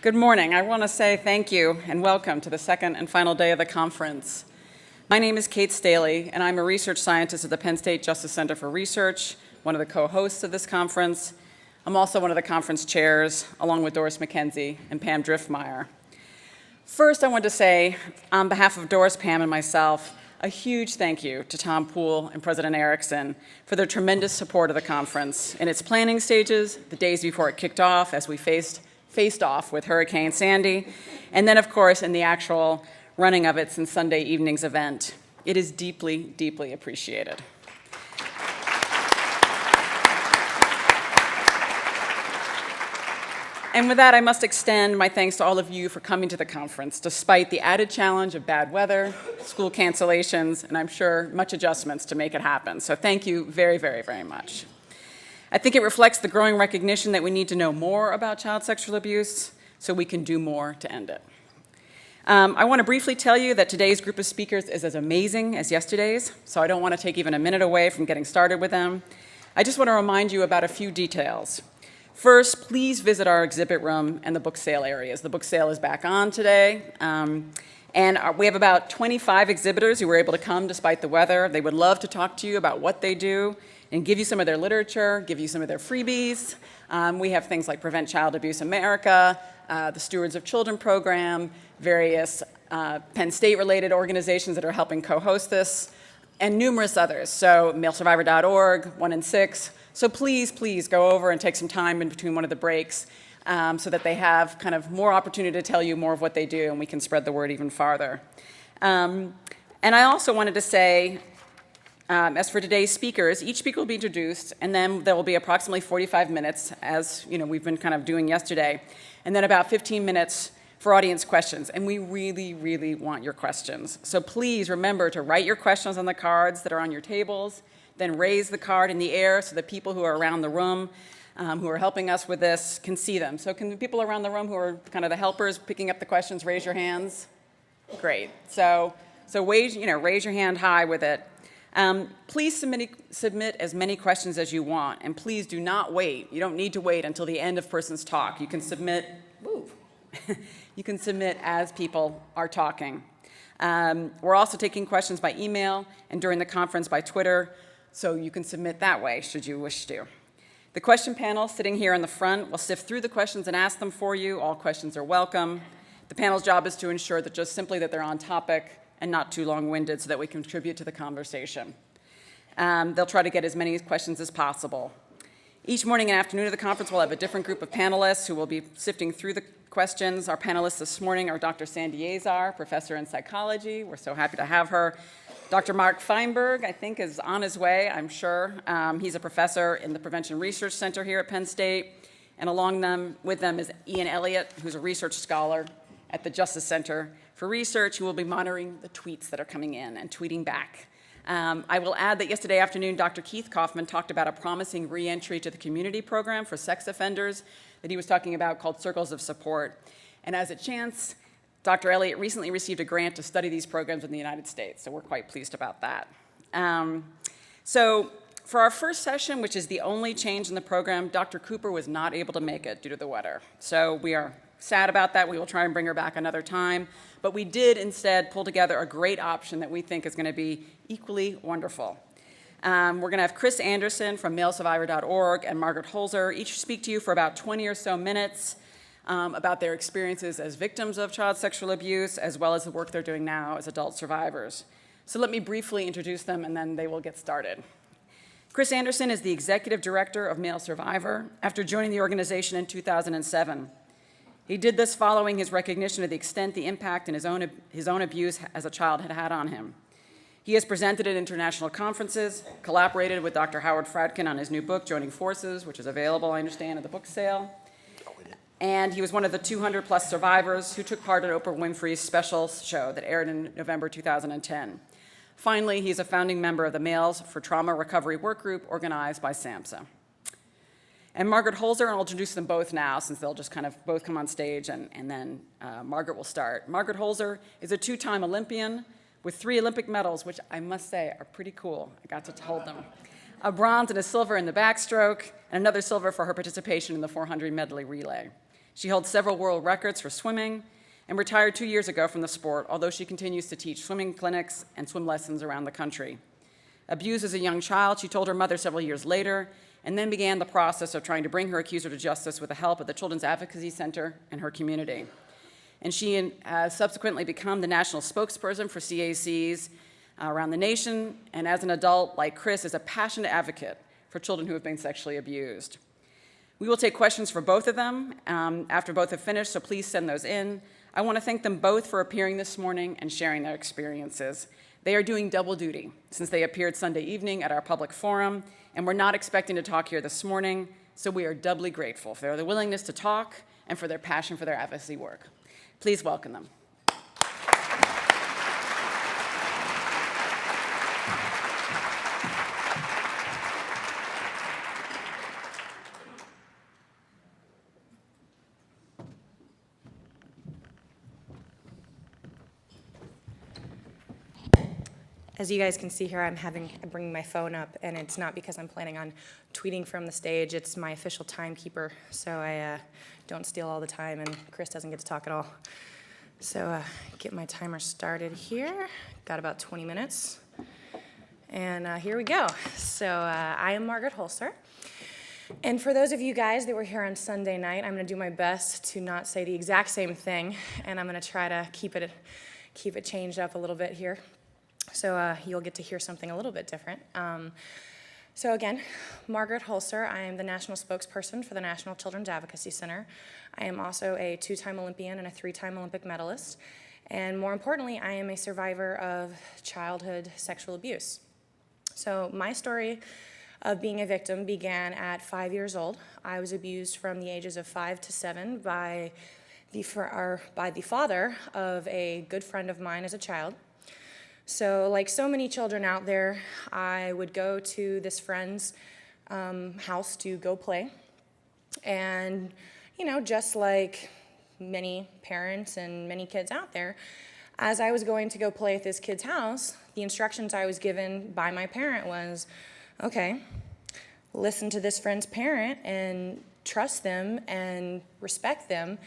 Good morning. I want to say thank you and welcome to the second and final day of the conference. My name is Kate Staley, and I'm a research scientist at the Penn State Justice Center for Research, one of the co-hosts of this conference. I'm also one of the conference chairs, along with Doris McKenzie and Pam Driftmeyer. First, I want to say, on behalf of Doris, Pam, and myself, a huge thank you to Tom Poole and President Erickson for their tremendous support of the conference in its planning stages, the days before it kicked off as we faced off with Hurricane Sandy, and then, of course, in the actual running of it since Sunday evening's event. It is deeply, deeply appreciated. And with that, I must extend my thanks to all of you for coming to the conference, despite the added challenge of bad weather, school cancellations, and I'm sure much adjustments to make it happen. So thank you very, very, very much. I think it reflects the growing recognition that we need to know more about child sexual abuse so we can do more to end it. I want to briefly tell you that today's group of speakers is as amazing as yesterday's, so I don't want to take even a minute away from getting started with them. I just want to remind you about a few details. First, please visit our exhibit room and the book sale areas. The book sale is back on today, and we have about 25 exhibitors who were able to come despite the weather. They would love to talk to you about what they do and give you some of their literature, give you some of their freebies. We have things like Prevent Child Abuse America, the Stewards of Children program, various Penn State-related organizations that are helping co-host this, and numerous others. So MaleSurvivor.org, 1 in 6. So please, please go over and take some time in between one of the breaks so that they have kind of more opportunity to tell you more of what they do and we can spread the word even farther. And I also wanted to say, as for today's speakers, each speaker will be introduced, and then there will be approximately 45 minutes, as we've been kind of doing yesterday, and then about 15 minutes for audience questions. And we really, really want your questions. So please remember to write your questions on the cards that are on your tables, then raise the card in the air so that people who are around the room who are helping us with this can see them. So can the people around the room who are kind of the helpers picking up the questions raise your hands? Great. So raise your hand high with it. Please submit as many questions as you want, and please do not wait. You don't need to wait until the end of person's talk. You can submit, you can submit as people are talking. We're also taking questions by email and during the conference by Twitter, so you can submit that way should you wish to. The question panel sitting here in the front will sift through the questions and ask them for you. All questions are welcome. The panel's job is to ensure that just simply that they're on topic and not too long-winded so that we contribute to the conversation. They'll try to get as many questions as possible. Each morning and afternoon of the conference, we'll have a different group of panelists who will be sifting through the questions. Our panelists this morning are Dr. Sandy Azar, professor in psychology. We're so happy to have her. Dr. Mark Feinberg, I think, is on his way, I'm sure. He's a professor in the Prevention Research Center here at Penn State. And along with them is Ian Elliott, who's a research scholar at the Justice Center for Research, who will be monitoring the tweets that are coming in and tweeting back. I will add that yesterday afternoon, Dr. Keith Kaufman talked about a promising reentry to the community program for sex offenders that he was talking about called Circles of Support. And as a chance, Dr. Elliott recently received a grant to study these programs in the United States, so we're quite pleased about that. So for our first session, which is the only change in the program, Dr. Cooper was not able to make it due to the weather. So we are sad about that. We will try and bring her back another time. But we did instead pull together a great option that we think is going to be equally wonderful. We're going to have Chris Anderson from MaleSurvivor.org and Margaret Hoelzer each speak to you for about 20 or so minutes about their experiences as victims of child sexual abuse, as well as the work they're doing now as adult survivors. So let me briefly introduce them, and then they will get started. Chris Anderson is the executive director of MaleSurvivor after joining the organization in 2007. He did this following his recognition of the extent the impact in his own abuse as a child had had on him. He has presented at international conferences, collaborated with Dr. Howard Fradkin on his new book, Joining Forces, which is available, I understand, at the book sale. And he was one of the 200-plus survivors who took part in Oprah Winfrey's special show that aired in November 2010. Finally, he's a founding member of the Males for Trauma Recovery Work Group organized by SAMHSA. And Margaret Hoelzer, and I'll introduce them both now since they'll just kind of both come on stage and then Margaret will start. Margaret Hoelzer is a two-time Olympian with 3 Olympic medals, which I must say are pretty cool. I got to hold them. A bronze and a silver in the backstroke, and another silver for her participation in the 400 medley relay. She held several world records for swimming and retired 2 years ago from the sport, although she continues to teach swimming clinics and swim lessons around the country. Abused as a young child, she told her mother several years later, and then began the process of trying to bring her accuser to justice with the help of the Children's Advocacy Center and her community. And she has subsequently become the national spokesperson for CACs around the nation, and as an adult, like Chris, is a passionate advocate for children who have been sexually abused. We will take questions for both of them after both have finished, so please send those in. I want to thank them both for appearing this morning and sharing their experiences. They are doing double duty since they appeared Sunday evening at our public forum, and we're not expecting to talk here this morning, so we are doubly grateful for their willingness to talk and for their passion for their advocacy work. Please welcome them. As you guys can see here, I'm bringing my phone up, and it's not because I'm planning on tweeting from the stage. It's my official timekeeper, so I don't steal all the time, and Chris doesn't get to talk at all. So get my timer started here. Got about 20 minutes, and here we go. So I am Margaret Hoelzer, and for those of you guys that were here on Sunday night, I'm going to do my best to not say the exact same thing, and I'm going to try to keep it changed up a little bit here. So you'll get to hear something a little bit different. So again, Margaret Hoelzer. I am the national spokesperson for the National Children's Advocacy Center. I am also a 2-time Olympian and a 3-time Olympic medalist. And more importantly, I am a survivor of childhood sexual abuse. So my story of being a victim began at 5 years old. I was abused from the ages of 5 to 7 by the father of a good friend of mine as a child. So like so many children out there, I would go to this friend's house to go play. And, you know, just like many parents and many kids out there, as I was going to go play at this kid's house, the instructions I was given by my parent was, okay, listen to this friend's parent and trust them and respect them,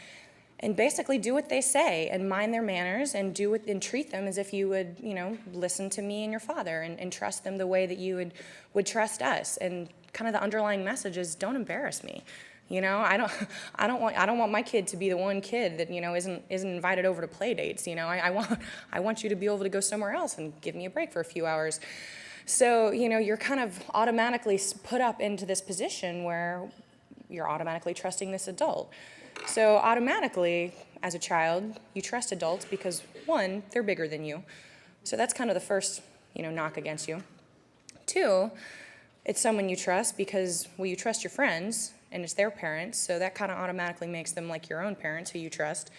and basically do what they say and mind their manners and treat them as if you would, you know, listen to me and your father and trust them the way that you would trust us. And kind of the underlying message is, don't embarrass me. You know, I don't want my kid to be the one kid that, you know, isn't invited over to play dates. You know, I want you to be able to go somewhere else and give me a break for a few hours. So, you know, you're kind of automatically put up into this position where you're automatically trusting this adult. So automatically, as a child, you trust adults because, one, they're bigger than you. So that's kind of the first, you know, knock against you. 2, it's someone you trust because, well, you trust your friends, and it's their parents, so that kind of automatically makes them like your own parents who you trust.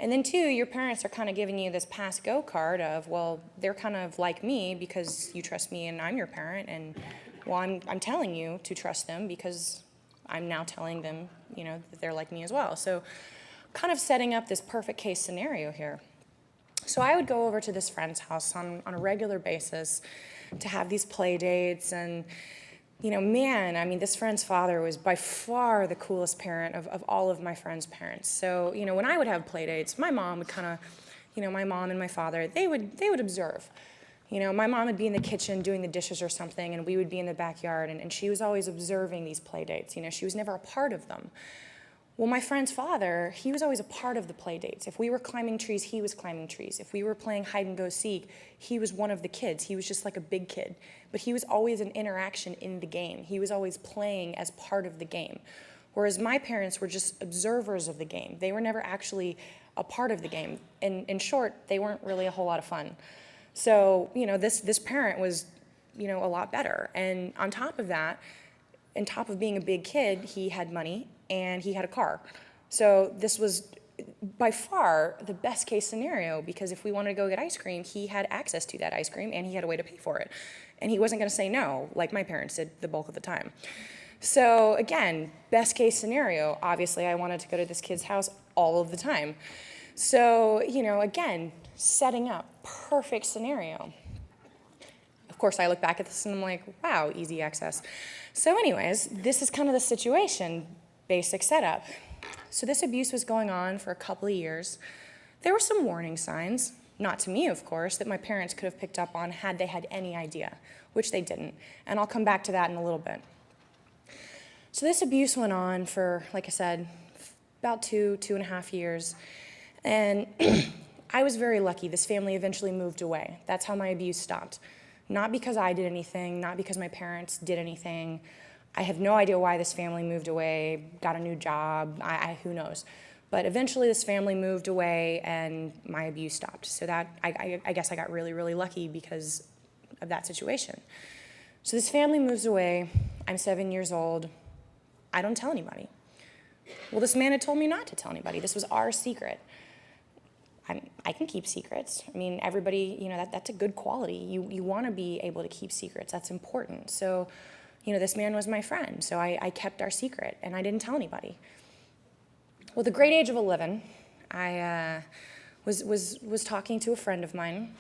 And then 2, your parents are kind of giving you this pass-go card of, well, they're kind of like me because you trust me and I'm your parent, and, well, I'm telling you to trust them because I'm now telling them, you know, that they're like me as well. So kind of setting up this perfect case scenario here. So I would go over to this friend's house on a regular basis to have these play dates. And, you know, man, I mean, this friend's father was by far the coolest parent of all of my friends' parents. So, you know, when I would have play dates, my mom would kind of, you know, my mom and my father, they would observe. You know, my mom would be in the kitchen doing the dishes or something, and we would be in the backyard, and she was always observing these play dates. You know, she was never a part of them. Well, my friend's father, he was always a part of the play dates. If we were climbing trees, he was climbing trees. If we were playing hide and go seek, he was one of the kids. He was just like a big kid. But he was always an interaction in the game. He was always playing as part of the game. Whereas my parents were just observers of the game. They were never actually a part of the game. And in short, they weren't really a whole lot of fun. So, you know, this parent was, you know, a lot better. And on top of that, on top of being a big kid, he had money and he had a car. So this was by far the best case scenario, because if we wanted to go get ice cream, he had access to that ice cream and he had a way to pay for it. And he wasn't going to say no like my parents did the bulk of the time. So again, best case scenario, obviously I wanted to go to this kid's house all of the time. So, you know, again, setting up perfect scenario. Of course, I look back at this and I'm like, wow, easy access. So anyways, this is kind of the situation, basic setup. So this abuse was going on for a couple of years. There were some warning signs, not to me, of course, that my parents could have picked up on had they had any idea, which they didn't. And I'll come back to that in a little bit. So this abuse went on for, like I said, about 2.5 years. And I was very lucky. This family eventually moved away. That's how my abuse stopped. Not because I did anything, not because my parents did anything. I have no idea why this family moved away, got a new job, who knows. But eventually this family moved away and my abuse stopped. So that, I guess I got really, really lucky because of that situation. So this family moves away, I'm 7 years old, I don't tell anybody. Well, this man had told me not to tell anybody. This was our secret. I can keep secrets. I mean, everybody, that's a good quality. You want to be able to keep secrets. That's important. So, this man was my friend, so I kept our secret, and I didn't tell anybody. Well, the great age of 11, I was talking to a friend of mine,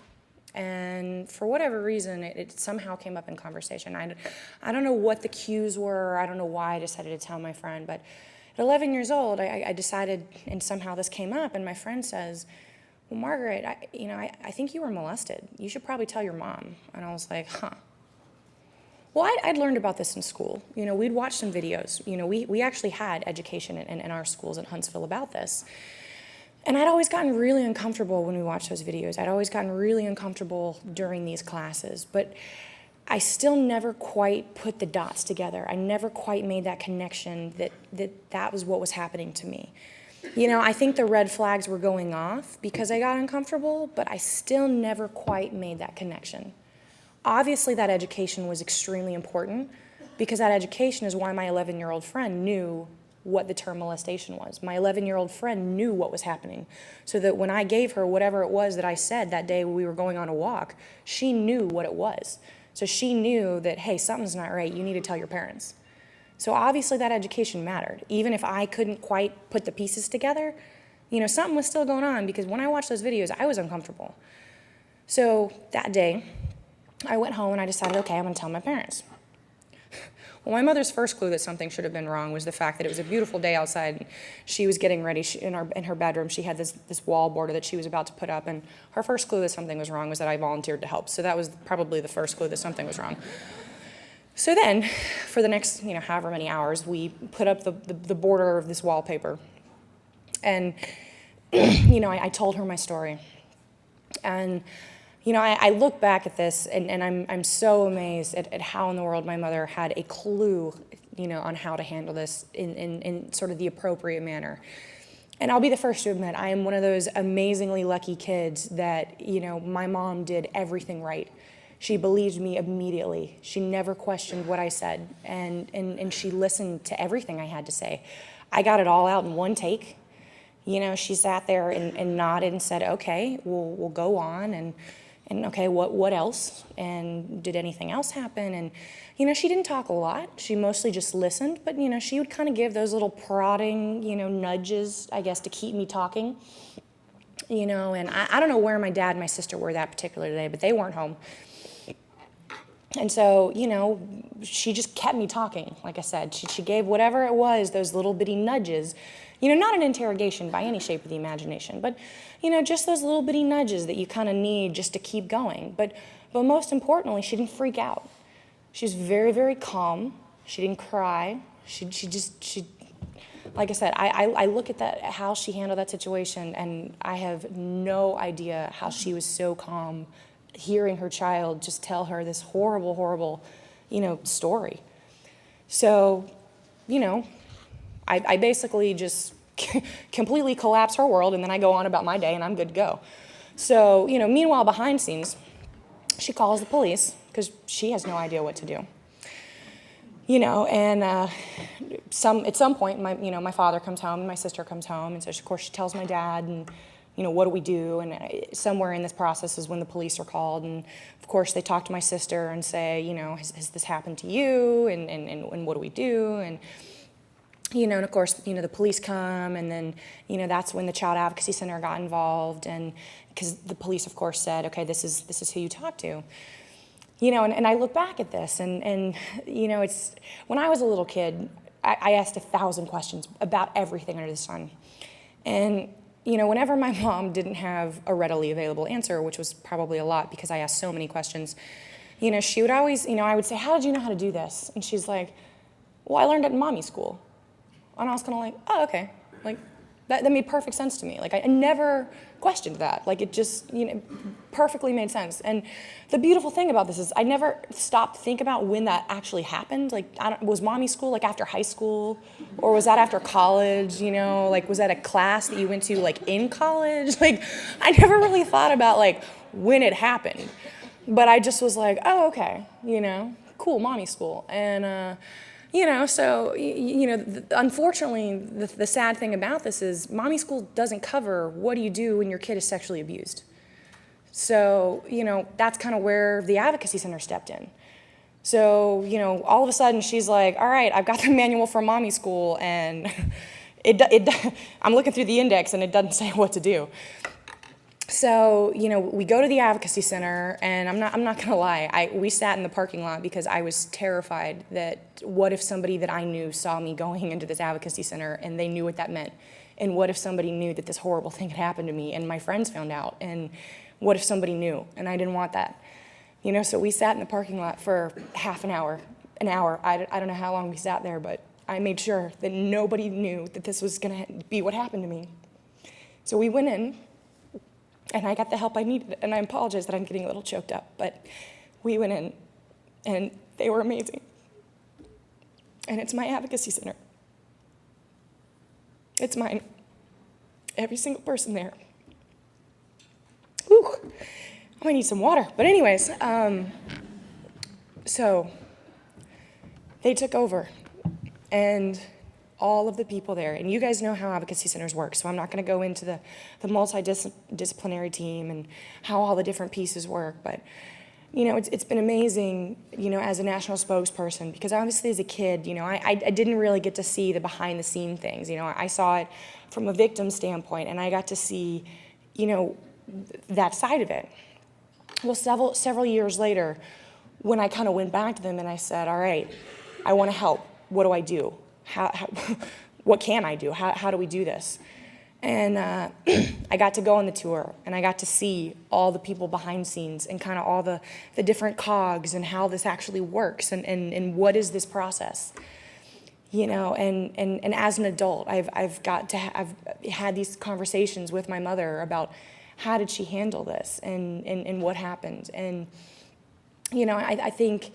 and for whatever reason, it somehow came up in conversation. I don't know what the cues were, I don't know why I decided to tell my friend, but at 11 years old, I decided, and somehow this came up, and my friend says, well, Margaret, I think you were molested. You should probably tell your mom. And I was like, huh. Well, I'd learned about this in school. We'd watched some videos. We actually had education in our schools in Huntsville about this. And I'd always gotten really uncomfortable when we watched those videos. I'd always gotten really uncomfortable during these classes. But I still never quite put the dots together. I never quite made that connection that was what was happening to me. I think the red flags were going off because I got uncomfortable, but I still never quite made that connection. Obviously, that education was extremely important because that education is why my 11-year-old friend knew what the term molestation was. My 11-year-old friend knew what was happening, so that when I gave her whatever it was that I said that day when we were going on a walk, she knew what it was. So she knew that, hey, something's not right, you need to tell your parents. So obviously that education mattered. Even if I couldn't quite put the pieces together, something was still going on because when I watched those videos, I was uncomfortable. So that day, I went home and I decided, okay, I'm gonna tell my parents. Well, my mother's first clue that something should have been wrong was the fact that it was a beautiful day outside. She was getting ready in her bedroom. She had this wall border that she was about to put up, and her first clue that something was wrong was that I volunteered to help. So that was probably the first clue that something was wrong. So then, for the next, however many hours, we put up the border of this wallpaper. And, I told her my story. And, I look back at this, and I'm so amazed at how in the world my mother had a clue, on how to handle this in sort of the appropriate manner. And I'll be the first to admit, I am one of those amazingly lucky kids that, my mom did everything right. She believed me immediately. She never questioned what I said, and she listened to everything I had to say. I got it all out in one take. She sat there and nodded and said, okay, we'll go on, and okay, what else? And did anything else happen? And, she didn't talk a lot. She mostly just listened, but, she would kind of give those little prodding, nudges, I guess, to keep me talking. And I don't know where my dad and my sister were that particular day, but they weren't home. And so, she just kept me talking, like I said. She gave whatever it was, those little bitty nudges. Not an interrogation by any shape of the imagination, but, just those little bitty nudges that you kind of need just to keep going. But most importantly, she didn't freak out. She was very, very calm. She didn't cry. She like I said, I look at that, how she handled that situation, and I have no idea how she was so calm hearing her child just tell her this horrible, horrible, story. So, I basically just completely collapse her world, and then I go on about my day, and I'm good to go. So, meanwhile, behind scenes, she calls the police because she has no idea what to do. And at some point, my father comes home, and my sister comes home, and so of course she tells my dad, and what do we do? And somewhere in this process is when the police are called, and of course they talk to my sister and say, has this happened to you? And what do we do? And and of course, the police come, and then, that's when the Child Advocacy Center got involved, and because the police, of course, said, okay, this is who you talk to. And I look back at this, and it's, when I was a little kid, I asked 1,000 questions about everything under the sun. And, whenever my mom didn't have a readily available answer, which was probably a lot because I asked so many questions, she would always, I would say, how did you know how to do this? And she's like, well, I learned it in mommy school. And I was kind of like, oh, okay. Like, that made perfect sense to me. Like, I never questioned that. Like, it just, perfectly made sense. And the beautiful thing about this is I never stopped to think about when that actually happened. Like, was mommy school, like, after high school? Or was that after college, Like, was that a class that you went to, like, in college? Like, I never really thought about, like, when it happened. But I just was like, oh, okay, cool, mommy school. And, unfortunately, the sad thing about this is mommy school doesn't cover what do you do when your kid is sexually abused. So, that's kind of where the Advocacy Center stepped in. So, all of a sudden she's like, all right, I've got the manual for mommy school, and I'm looking through the index and it doesn't say what to do. So, we go to the Advocacy Center, and I'm not gonna lie, we sat in the parking lot because I was terrified that what if somebody that I knew saw me going into this Advocacy Center and they knew what that meant? And what if somebody knew that this horrible thing had happened to me and my friends found out? And what if somebody knew? And I didn't want that. So we sat in the parking lot for half an hour. I don't know how long we sat there, but I made sure that nobody knew that this was gonna be what happened to me. So we went in, and I got the help I needed, and I apologize that I'm getting a little choked up, but we went in, and they were amazing. And it's my Advocacy Center. It's mine. Every single person there. Whew, I might need some water. But anyways, so they took over, and all of the people there, and you guys know how Advocacy Centers work, so I'm not going to go into the multidisciplinary team and how all the different pieces work, but it's been amazing, as a national spokesperson, because obviously as a kid, I didn't really get to see the behind the scene things. I saw it from a victim standpoint, and I got to see, that side of it. Well, several years later, when I kind of went back to them and I said, all right, I want to help. What do I do? What can I do? How do we do this? And I got to go on the tour, and I got to see all the people behind scenes and kind of all the different cogs and how this actually works and what is this process. And as an adult, I've had these conversations with my mother about how did she handle this and what happened. And, I think,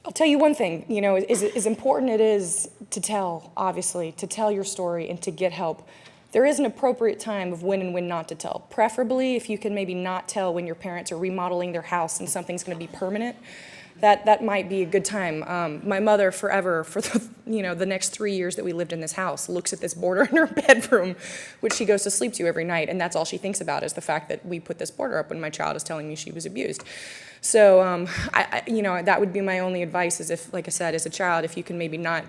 I'll tell you one thing, as important it is to tell, obviously, to tell your story and to get help, there is an appropriate time of when and when not to tell. Preferably if you can maybe not tell when your parents are remodeling their house and something's going to be permanent, that might be a good time. My mother forever, for the next 3 years that we lived in this house, looks at this border in her bedroom, which she goes to sleep to every night, and that's all she thinks about is the fact that we put this border up when my child is telling me she was abused. So, that would be my only advice is if, like I said, as a child, if you can maybe not,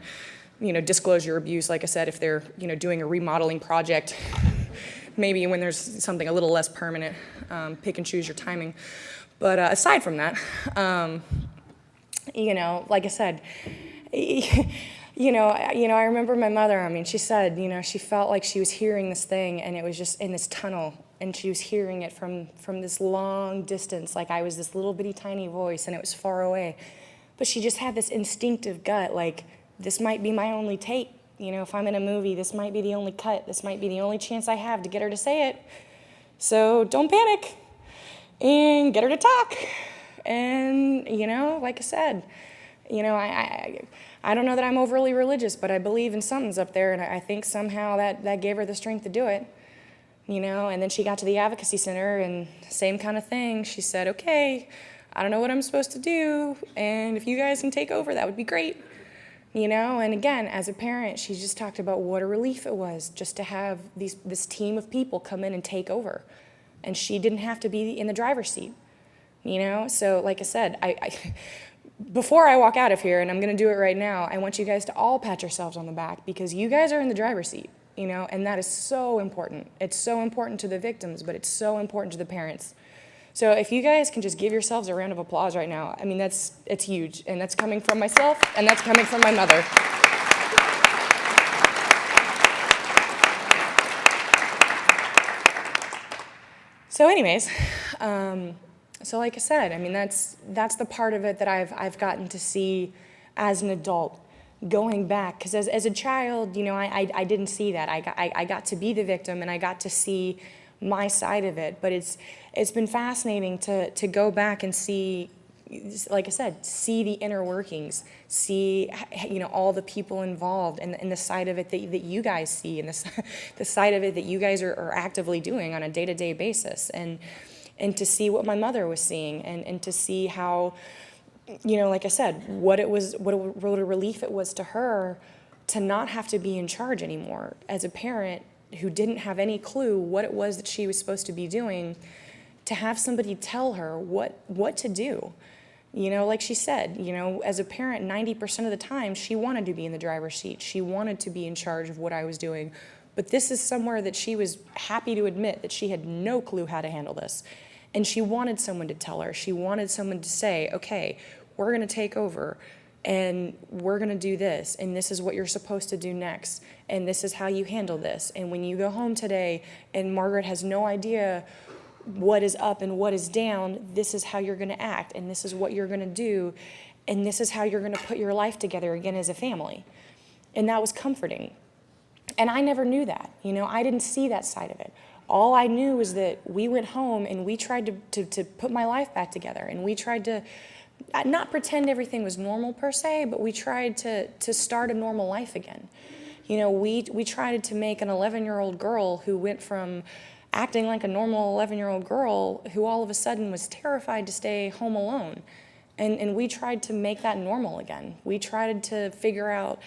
disclose your abuse, like I said, if they're, doing a remodeling project, maybe when there's something a little less permanent, pick and choose your timing. But aside from that, like I said, I remember my mother, she said, she felt like she was hearing this thing and it was just in this tunnel and she was hearing it from this long distance, like I was this little bitty tiny voice and it was far away. But she just had this instinctive gut, like, this might be my only take. If I'm in a movie, this might be the only cut. This might be the only chance I have to get her to say it. So don't panic and get her to talk. And, like I said, I don't know that I'm overly religious, but I believe in something's up there, and I think somehow that gave her the strength to do it. And then she got to the Advocacy Center, and same kind of thing. She said, okay, I don't know what I'm supposed to do, and if you guys can take over, that would be great. And again, as a parent, she just talked about what a relief it was just to have this team of people come in and take over. And she didn't have to be in the driver's seat, So like I said, before I walk out of here, and I'm going to do it right now, I want you guys to all pat yourselves on the back because you guys are in the driver's seat. And that is so important. It's so important to the victims, but it's so important to the parents. So if you guys can just give yourselves a round of applause right now, I mean, it's huge. And that's coming from myself, and that's coming from my mother. So anyways, so like I said, I mean, that's the part of it that I've gotten to see as an adult, going back, because as a child, you know, I didn't see that. I got to be the victim, and I got to see my side of it. But it's been fascinating to go back and see, like I said, see the inner workings, see, you know, all the people involved, and the side of it that you guys see, and the side of it that you guys are actively doing on a day-to-day basis, and to see what my mother was seeing, and to see how, you know, like I said, what a relief it was to her to not have to be in charge anymore as a parent who didn't have any clue what it was that she was supposed to be doing, to have somebody tell her what to do. You know, like she said, you know, as a parent, 90% of the time, she wanted to be in the driver's seat. She wanted to be in charge of what I was doing. But this is somewhere that she was happy to admit that she had no clue how to handle this. And she wanted someone to tell her. She wanted someone to say, okay, we're going to take over, and we're going to do this, and this is what you're supposed to do next, and this is how you handle this. And when you go home today and Margaret has no idea what is up and what is down, this is how you're going to act, and this is what you're going to do, and this is how you're going to put your life together again as a family. And that was comforting. And I never knew that. You know, I didn't see that side of it. All I knew was that we went home and we tried to put my life back together, and we tried to not pretend everything was normal per se, but we tried to start a normal life again. You know, we tried to make an 11-year-old girl who went from acting like a normal 11-year-old girl who all of a sudden was terrified to stay home alone. And we tried to make that normal again. We tried to figure out,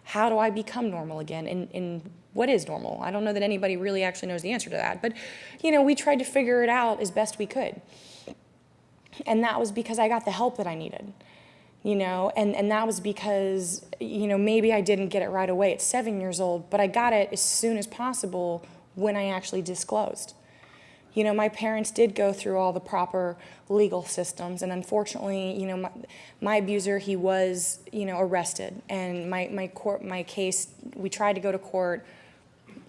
how do I become normal again? And what is normal? I don't know that anybody really actually knows the answer to that. But, you know, we tried to figure it out as best we could. And that was because I got the help that I needed, you know, and that was because, you know, maybe I didn't get it right away at 7 years old, but I got it as soon as possible when I actually disclosed. You know, my parents did go through all the proper legal systems, and unfortunately, you know, my abuser, he was, you know, arrested, and my case, we tried to go to court,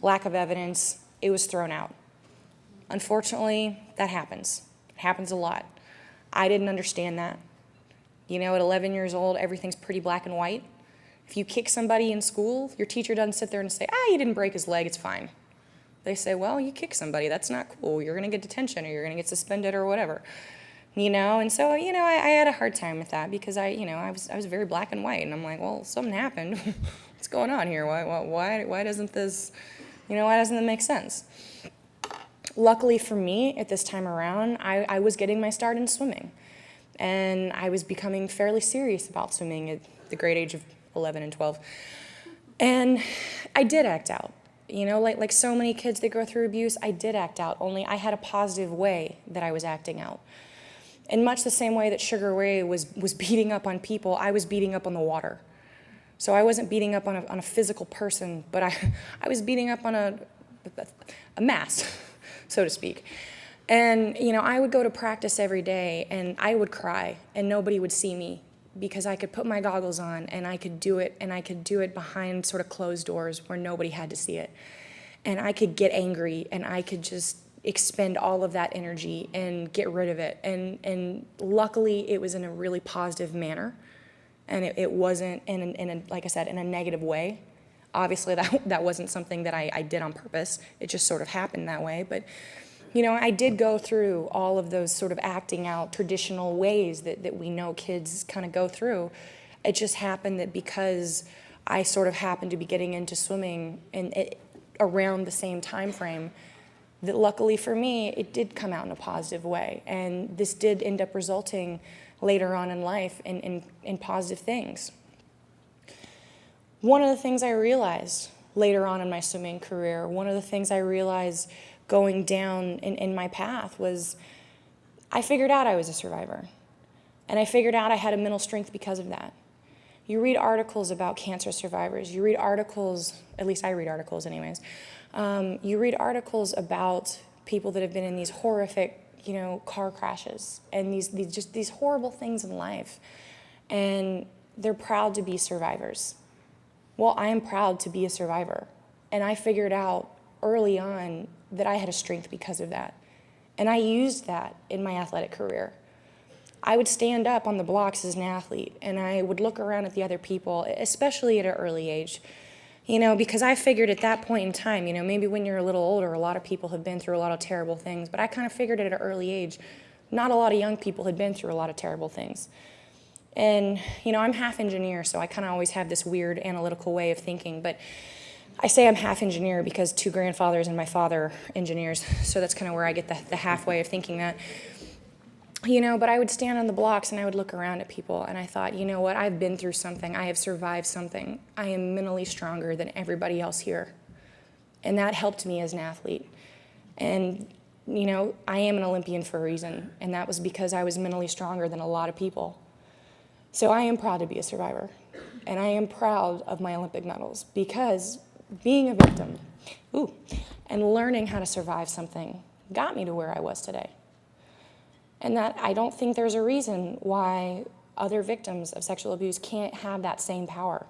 lack of evidence, it was thrown out. Unfortunately, that happens. It happens a lot. I didn't understand that. You know, at 11 years old, everything's pretty black and white. If you kick somebody in school, your teacher doesn't sit there and say, you didn't break his leg, it's fine. They say, well, you kick somebody, that's not cool. You're going to get detention, or you're going to get suspended, or whatever. You know, and so, you know, I had a hard time with that, because I was very black and white, and I'm like, well, something happened. What's going on here? Why doesn't this, you know, why doesn't it make sense? Luckily for me, at this time around, I was getting my start in swimming, and I was becoming fairly serious about swimming at the great age of 11 and 12, and I did act out. You know, like so many kids that go through abuse, I did act out, only I had a positive way that I was acting out. In much the same way that Sugar Ray was beating up on people, I was beating up on the water. So I wasn't beating up on a physical person, but I was beating up on a mass, so to speak. And, you know, I would go to practice every day, and I would cry, and nobody would see me, because I could put my goggles on, and I could do it, and I could do it behind sort of closed doors where nobody had to see it. And I could get angry, and I could just expend all of that energy and get rid of it. And luckily, it was in a really positive manner, and it wasn't in a, like I said, in a negative way. Obviously, that wasn't something that I did on purpose. It just sort of happened that way. But, you know, I did go through all of those sort of acting out traditional ways that we know kids kind of go through. It just happened that because I sort of happened to be getting into swimming around the same time frame, that luckily for me, it did come out in a positive way. And this did end up resulting later on in life in positive things. One of the things I realized later on in my swimming career, one of the things I realized going down in my path was I figured out I was a survivor. And I figured out I had a mental strength because of that. You read articles about cancer survivors. You read articles, at least I read articles anyways. You read articles about people that have been in these horrific car crashes and these horrible things in life. And they're proud to be survivors. Well, I am proud to be a survivor. And I figured out early on that I had a strength because of that. And I used that in my athletic career. I would stand up on the blocks as an athlete, and I would look around at the other people, especially at an early age, because I figured at that point in time, maybe when you're a little older, a lot of people have been through a lot of terrible things, but I kind of figured at an early age, not a lot of young people had been through a lot of terrible things. And, I'm half engineer, so I kind of always have this weird analytical way of thinking, but I say I'm half engineer because 2 grandfathers and my father are engineers, so that's kind of where I get the half way of thinking that. But I would stand on the blocks and I would look around at people and I thought, you know what, I've been through something, I have survived something, I am mentally stronger than everybody else here. And that helped me as an athlete. And, I am an Olympian for a reason, and that was because I was mentally stronger than a lot of people. So I am proud to be a survivor, and I am proud of my Olympic medals because being a victim, and learning how to survive something got me to where I was today. And that I don't think there's a reason why other victims of sexual abuse can't have that same power.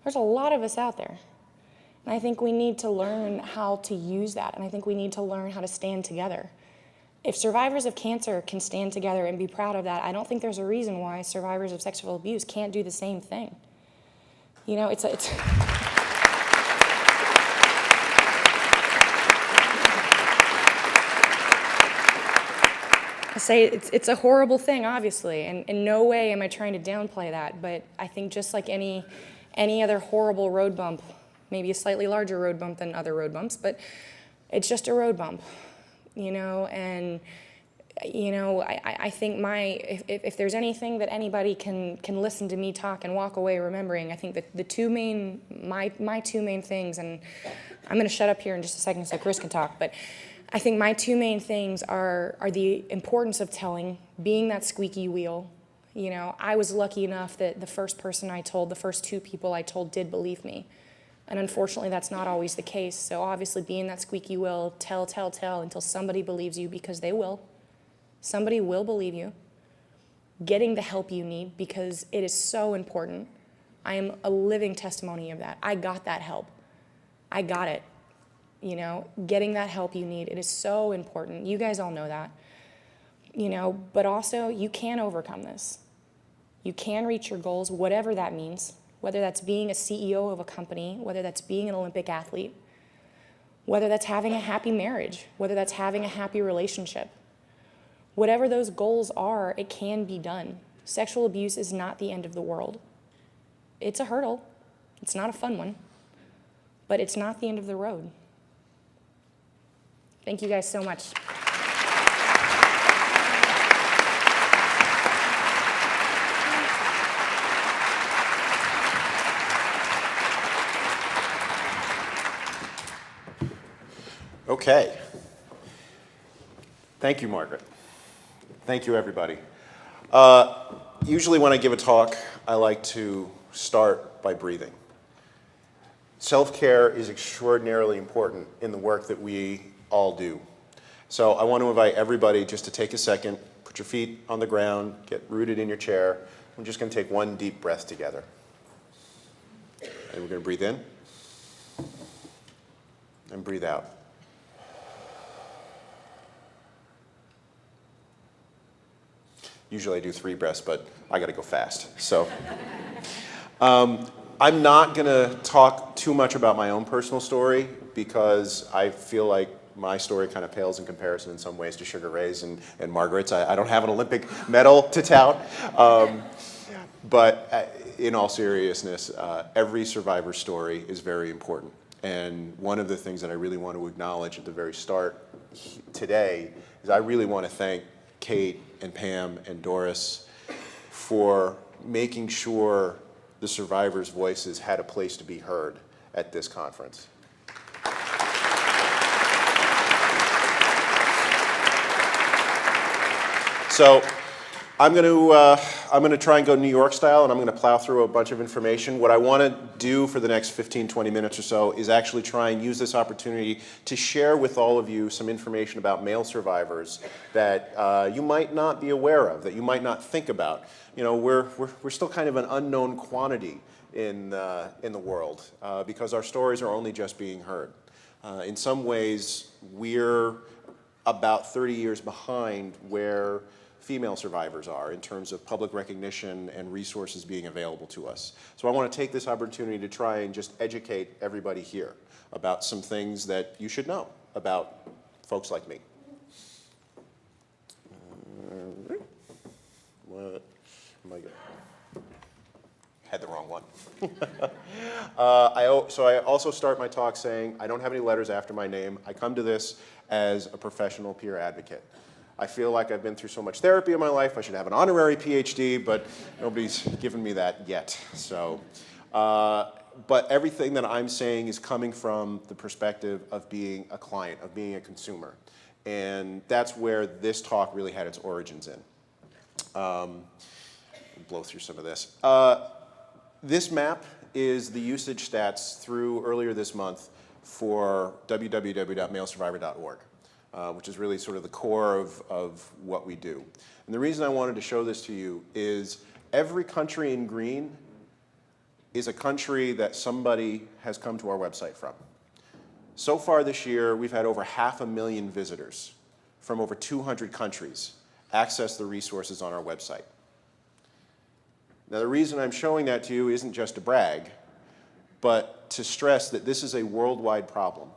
There's a lot of us out there. And I think we need to learn how to use that, and I think we need to learn how to stand together. If survivors of cancer can stand together and be proud of that, I don't think there's a reason why survivors of sexual abuse can't do the same thing. It's I say it's a horrible thing, obviously, and in no way am I trying to downplay that, but I think just like any other horrible road bump, maybe a slightly larger road bump than other road bumps, but it's just a road bump, and I think if there's anything that anybody can listen to me talk and walk away remembering, I think that my two main things, and I'm going to shut up here in just a second so Chris can talk, but I think my 2 main things are the importance of telling, being that squeaky wheel. I was lucky enough that the first 2 people I told did believe me. And unfortunately, that's not always the case. So obviously being that squeaky wheel, tell until somebody believes you, because they will. Somebody will believe you. Getting the help you need, because it is so important. I am a living testimony of that. I got that help. I got it. Getting that help you need, it is so important. You guys all know that. But also you can overcome this. You can reach your goals, whatever that means, whether that's being a CEO of a company, whether that's being an Olympic athlete, whether that's having a happy marriage, whether that's having a happy relationship. Whatever those goals are, it can be done. Sexual abuse is not the end of the world. It's a hurdle. It's not a fun one, but it's not the end of the road. Thank you guys so much. Okay. Thank you, Margaret. Thank you, everybody. Usually when I give a talk, I like to start by breathing. Self-care is extraordinarily important in the work that we all do. So I want to invite everybody just to take a second, put your feet on the ground, get rooted in your chair. We're just going to take one deep breath together. And we're going to breathe in and breathe out. Usually I do 3 breaths, but I got to go fast. So I'm not going to talk too much about my own personal story because I feel like my story kind of pales in comparison in some ways to Sugar Ray's and Margaret's. I don't have an Olympic medal to tout. But in all seriousness, every survivor's story is very important. And one of the things that I really want to acknowledge at the very start today is I really want to thank Kate and Pam and Doris for making sure the survivors' voices had a place to be heard at this conference. So I'm going to try and go New York style, and I'm going to plow through a bunch of information. What I want to do for the next 15, 20 minutes or so is actually try and use this opportunity to share with all of you some information about male survivors that you might not be aware of, that you might not think about. You know, we're still kind of an unknown quantity in the world because our stories are only just being heard. In some ways, we're about 30 years behind where female survivors are in terms of public recognition and resources being available to us. So I want to take this opportunity to try and just educate everybody here about some things that you should know about folks like me. What am I going? Had the wrong one. So I also start my talk saying I don't have any letters after my name. I come to this as a professional peer advocate. I feel like I've been through so much therapy in my life, I should have an honorary Ph.D., but nobody's given me that yet. So, but everything that I'm saying is coming from the perspective of being a client, of being a consumer. And that's where this talk really had its origins in. Blow through some of this. This map is the usage stats through earlier this month for www.malesurvivor.org. Which is really sort of the core of what we do. And the reason I wanted to show this to you is every country in green is a country that somebody has come to our website from. So far this year, we've had over 500,000 visitors from over 200 countries access the resources on our website. Now, the reason I'm showing that to you isn't just to brag, but to stress that this is a worldwide problem.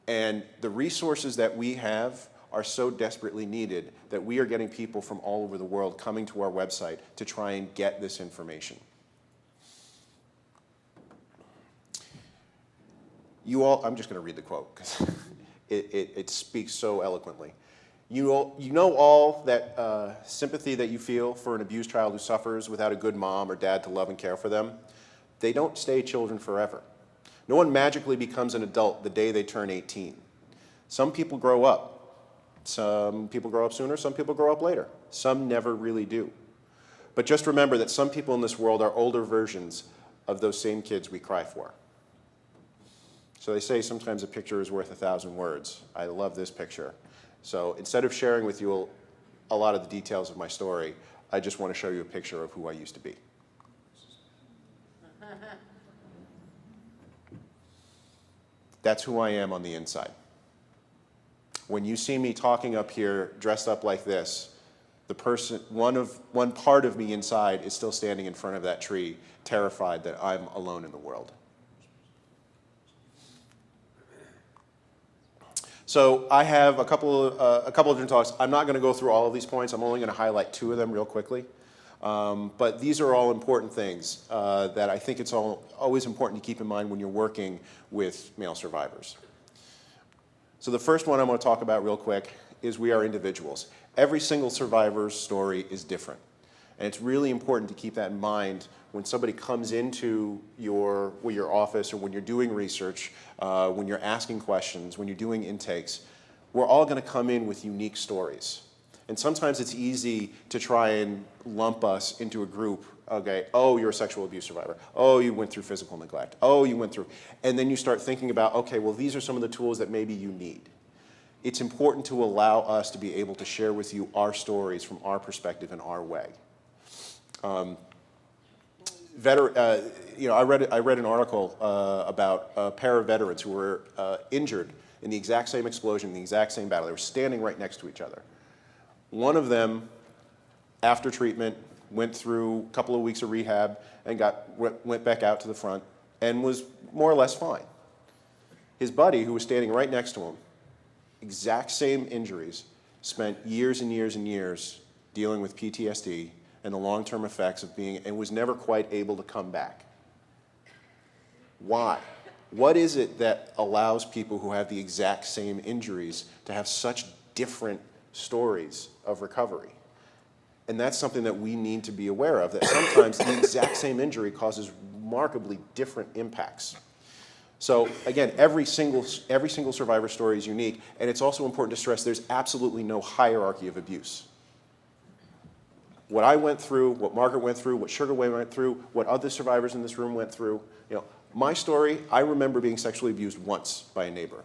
And the resources that we have are so desperately needed that we are getting people from all over the world coming to our website to try and get this information. You all, I'm just going to read the quote because it speaks so eloquently. You know all that sympathy that you feel for an abused child who suffers without a good mom or dad to love and care for them. They don't stay children forever. No one magically becomes an adult the day they turn 18. Some people grow up. Some people grow up sooner, some people grow up later. Some never really do. But just remember that some people in this world are older versions of those same kids we cry for. So they say sometimes a picture is worth 1,000 words. I love this picture. So instead of sharing with you a lot of the details of my story, I just want to show you a picture of who I used to be. That's who I am on the inside. When you see me talking up here, dressed up like this, one part of me inside is still standing in front of that tree, terrified that I'm alone in the world. So I have a couple of different talks. I'm not going to go through all of these points. I'm only going to highlight 2 of them real quickly. But these are all important things that I think it's always important to keep in mind when you're working with male survivors. So the first one I'm going to talk about real quick is we are individuals. Every single survivor's story is different. And it's really important to keep that in mind when somebody comes into your office or when you're doing research, when you're asking questions, when you're doing intakes. We're all going to come in with unique stories. And sometimes it's easy to try and lump us into a group. Okay, oh, you're a sexual abuse survivor. Oh, you went through physical neglect. Oh, you went through. And then you start thinking about, okay, well, these are some of the tools that maybe you need. It's important to allow us to be able to share with you our stories from our perspective and our way. I read an article about a pair of veterans who were injured in the exact same explosion, in the exact same battle. They were standing right next to each other. One of them, after treatment, went through a couple of weeks of rehab and went back out to the front and was more or less fine. His buddy, who was standing right next to him, exact same injuries, spent years and years and years dealing with PTSD and the long-term effects of being, and was never quite able to come back. Why? What is it that allows people who have the exact same injuries to have such different stories of recovery? And that's something that we need to be aware of, that sometimes the exact same injury causes remarkably different impacts. So again, every single survivor story is unique, and it's also important to stress there's absolutely no hierarchy of abuse. What I went through, what Margaret went through, what Sugar Ray went through, what other survivors in this room went through. My story, I remember being sexually abused once by a neighbor.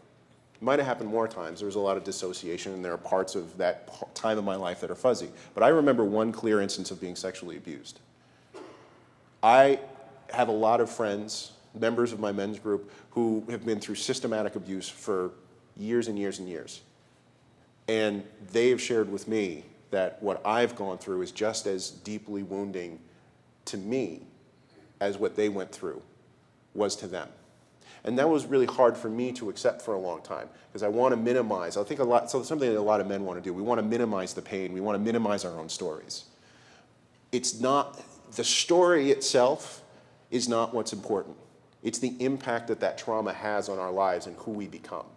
It might have happened more times. There was a lot of dissociation, and there are parts of that time of my life that are fuzzy. But I remember one clear instance of being sexually abused. I have a lot of friends, members of my men's group, who have been through systematic abuse for years and years and years. And they have shared with me that what I've gone through is just as deeply wounding to me as what they went through was to them. And that was really hard for me to accept for a long time, because I want to minimize, so something that a lot of men want to do. We want to minimize the pain. We want to minimize our own stories. It's not, the story itself is not what's important. It's the impact that that trauma has on our lives and who we become.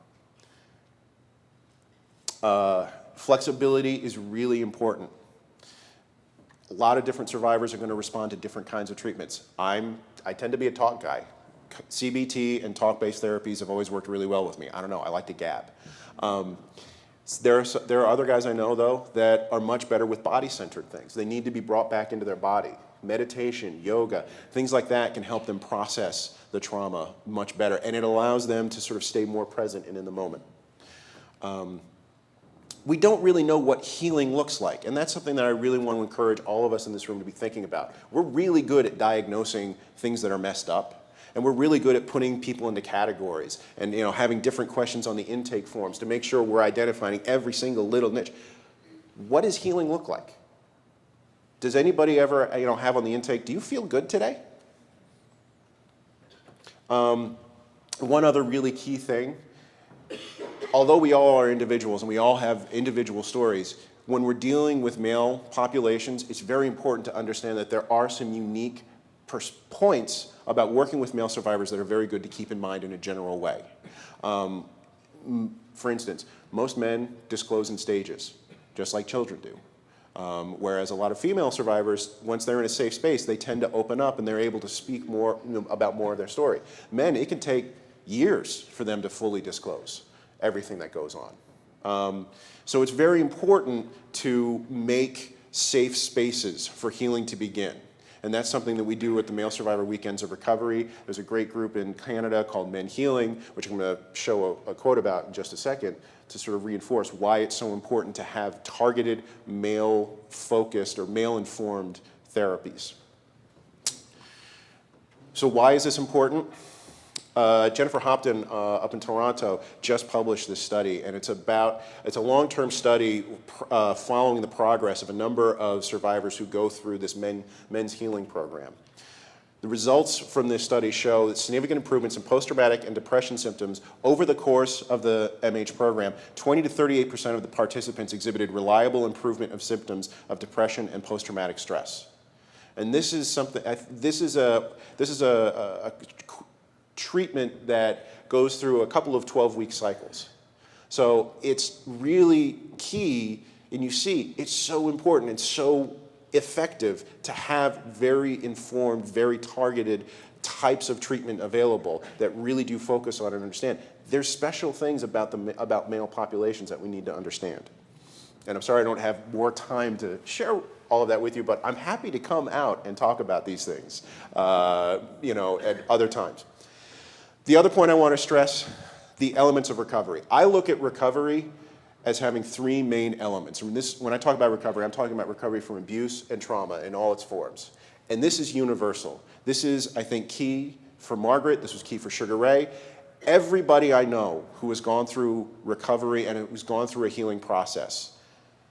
Flexibility is really important. A lot of different survivors are going to respond to different kinds of treatments. I tend to be a talk guy. CBT and talk-based therapies have always worked really well with me. I don't know, I like to gab. There are other guys I know, though, that are much better with body-centered things. They need to be brought back into their body. Meditation, yoga, things like that can help them process the trauma much better, and it allows them to sort of stay more present and in the moment. We don't really know what healing looks like, and that's something that I really want to encourage all of us in this room to be thinking about. We're really good at diagnosing things that are messed up, and we're really good at putting people into categories and having different questions on the intake forms to make sure we're identifying every single little niche. What does healing look like? Does anybody ever have on the intake, do you feel good today? One other really key thing, although we all are individuals and we all have individual stories, when we're dealing with male populations, it's very important to understand that there are some unique points about working with male survivors that are very good to keep in mind in a general way. For instance, most men disclose in stages, just like children do. Whereas a lot of female survivors, once they're in a safe space, they tend to open up and they're able to speak more about more of their story. Men, it can take years for them to fully disclose everything that goes on. So it's very important to make safe spaces for healing to begin. And that's something that we do at the Male Survivor Weekends of Recovery. There's a great group in Canada called Men Healing, which I'm going to show a quote about in just a second, to sort of reinforce why it's so important to have targeted male-focused or male-informed therapies. So why is this important? Jennifer Hopton up in Toronto just published this study, and it's a long-term study following the progress of a number of survivors who go through this men's healing program. The results from this study show that significant improvements in post-traumatic and depression symptoms over the course of the MH program. 20 to 38% of the participants exhibited reliable improvement of symptoms of depression and post-traumatic stress. And this is something. This is a treatment that goes through a couple of 12-week cycles. So it's really key, and you see, it's so important, it's so effective to have very informed, very targeted types of treatment available that really do focus on and understand. There's special things about male populations that we need to understand. And I'm sorry I don't have more time to share all of that with you, but I'm happy to come out and talk about these things, at other times. The other point I want to stress, the elements of recovery. I look at recovery as having three main elements. When I talk about recovery, I'm talking about recovery from abuse and trauma in all its forms. And this is universal. This is, I think, key for Margaret. This was key for Sugar Ray. Everybody I know who has gone through recovery and who's gone through a healing process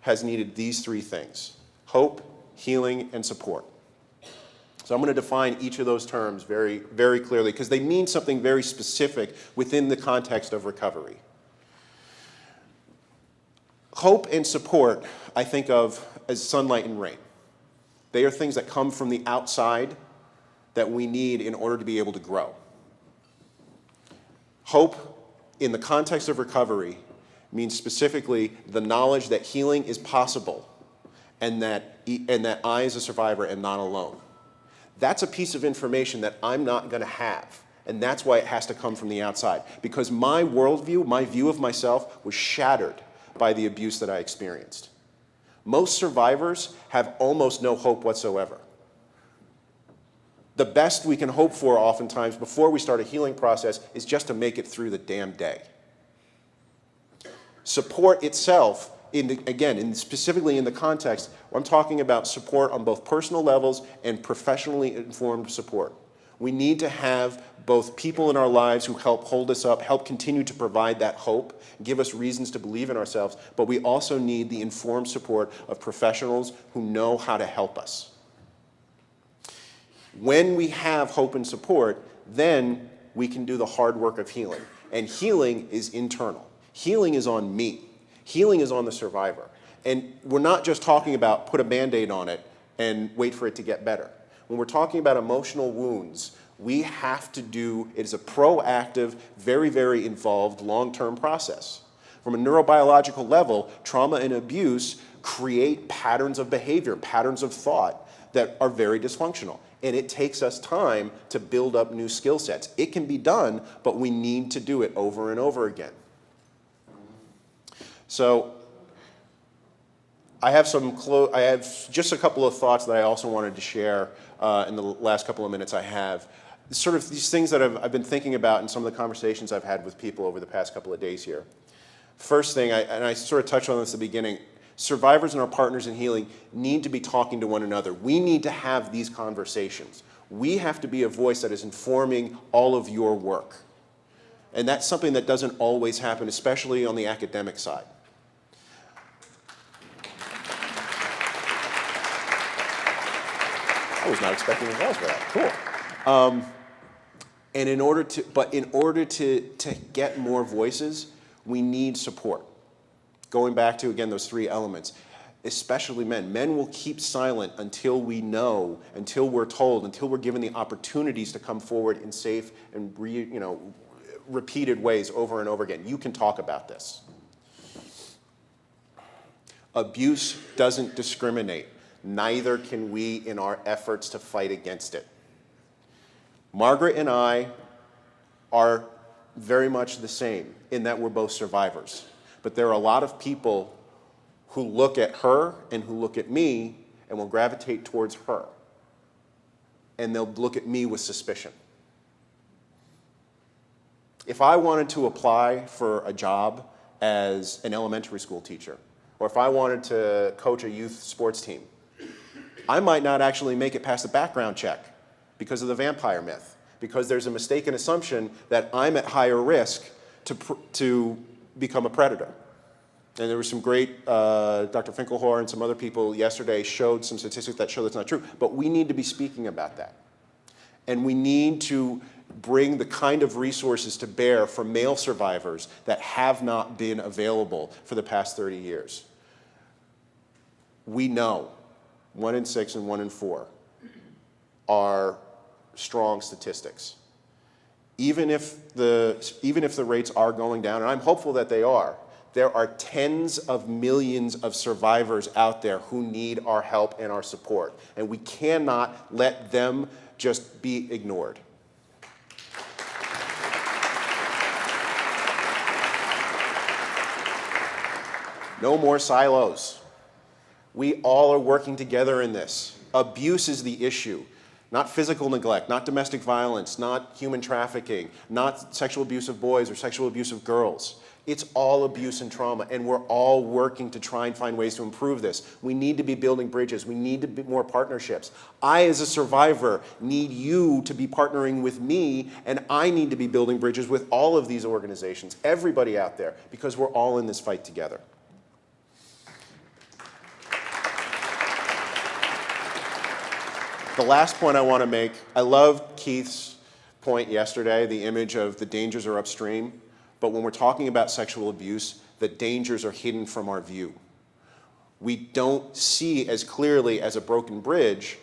has needed these three things: hope, healing, and support. So I'm going to define each of those terms very, very clearly because they mean something very specific within the context of recovery. Hope and support, I think of as sunlight and rain. They are things that come from the outside that we need in order to be able to grow. Hope, in the context of recovery, means specifically the knowledge that healing is possible and that I, as a survivor, am not alone. That's a piece of information that I'm not going to have, and that's why it has to come from the outside, because my worldview, my view of myself, was shattered by the abuse that I experienced. Most survivors have almost no hope whatsoever. The best we can hope for oftentimes before we start a healing process is just to make it through the damn day. Support itself, specifically in the context, I'm talking about support on both personal levels and professionally informed support. We need to have both people in our lives who help hold us up, help continue to provide that hope, give us reasons to believe in ourselves, but we also need the informed support of professionals who know how to help us. When we have hope and support, then we can do the hard work of healing. And healing is internal. Healing is on me. Healing is on the survivor. And we're not just talking about put a Band-Aid on it and wait for it to get better. When we're talking about emotional wounds, we have to do, it is a proactive, very, very involved long-term process. From a neurobiological level, trauma and abuse create patterns of behavior, patterns of thought that are very dysfunctional. And it takes us time to build up new skill sets. It can be done, but we need to do it over and over again. So I have just a couple of thoughts that I also wanted to share in the last couple of minutes I have. Sort of these things that I've been thinking about in some of the conversations I've had with people over the past couple of days here. First thing, and I sort of touched on this at the beginning, survivors and our partners in healing need to be talking to one another. We need to have these conversations. We have to be a voice that is informing all of your work. And that's something that doesn't always happen, especially on the academic side. I was not expecting applause for that. Cool. And in order to get more voices, we need support. Going back to, again, those three elements, especially men. Men will keep silent until we know, until we're told, until we're given the opportunities to come forward in safe and repeated ways over and over again. You can talk about this. Abuse doesn't discriminate. Neither can we in our efforts to fight against it. Margaret and I are very much the same in that we're both survivors. But there are a lot of people who look at her and who look at me and will gravitate towards her. And they'll look at me with suspicion. If I wanted to apply for a job as an elementary school teacher, or if I wanted to coach a youth sports team, I might not actually make it past the background check because of the vampire myth, because there's a mistaken assumption that I'm at higher risk to become a predator. And there was some great, Dr. Finkelhor and some other people yesterday showed some statistics that show that's not true, but we need to be speaking about that. And we need to bring the kind of resources to bear for male survivors that have not been available for the past 30 years. We know 1 in 6 and 1 in 4 are strong statistics. Even if the rates are going down, and I'm hopeful that they are, there are tens of millions of survivors out there who need our help and our support, and we cannot let them just be ignored. No more silos. We all are working together in this. Abuse is the issue. Not physical neglect, not domestic violence, not human trafficking, not sexual abuse of boys or sexual abuse of girls. It's all abuse and trauma, and we're all working to try and find ways to improve this. We need to be building bridges. We need to be more partnerships. I, as a survivor, need you to be partnering with me, and I need to be building bridges with all of these organizations, everybody out there, because we're all in this fight together. The last point I want to make, I loved Keith's point yesterday, the image of the dangers are upstream, but when we're talking about sexual abuse, the dangers are hidden from our view. We don't see as clearly as a broken bridge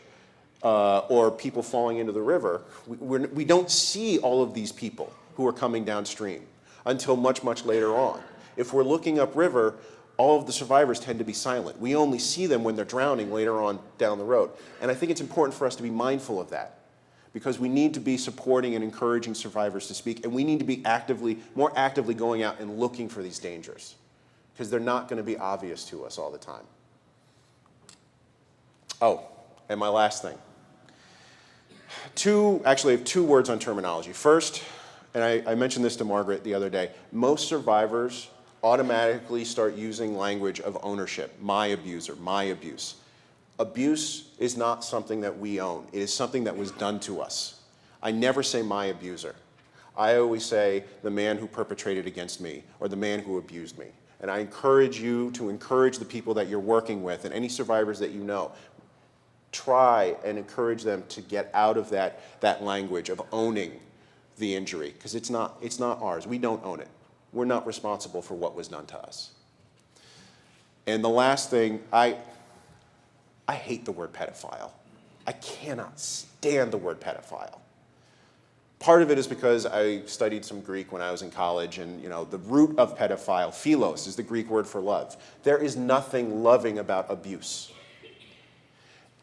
or people falling into the river. We don't see all of these people who are coming downstream until much, much later on. If we're looking upriver, all of the survivors tend to be silent. We only see them when they're drowning later on down the road. And I think it's important for us to be mindful of that, because we need to be supporting and encouraging survivors to speak, and we need to be more actively going out and looking for these dangers, because they're not going to be obvious to us all the time. Oh, and my last thing. Actually, I have two words on terminology. First, and I mentioned this to Margaret the other day, most survivors automatically start using language of ownership, my abuser, my abuse. Abuse is not something that we own. It is something that was done to us. I never say my abuser. I always say the man who perpetrated against me or the man who abused me. And I encourage you to encourage the people that you're working with and any survivors that you know. Try and encourage them to get out of that language of owning the injury, because it's not ours. We don't own it. We're not responsible for what was done to us. And the last thing, I hate the word pedophile. I cannot stand the word pedophile. Part of it is because I studied some Greek when I was in college, and the root of pedophile, philos, is the Greek word for love. There is nothing loving about abuse.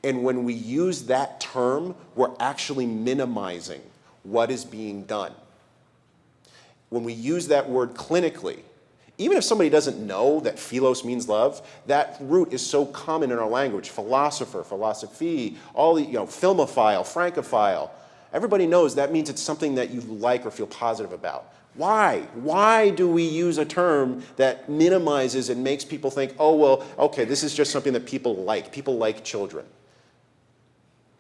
And when we use that term, we're actually minimizing what is being done. When we use that word clinically, even if somebody doesn't know that philos means love, that root is so common in our language. Philosopher, philosophy, all the, filmophile, francophile. Everybody knows that means it's something that you like or feel positive about. Why? Why do we use a term that minimizes and makes people think, oh, well, okay, this is just something that people like. People like children.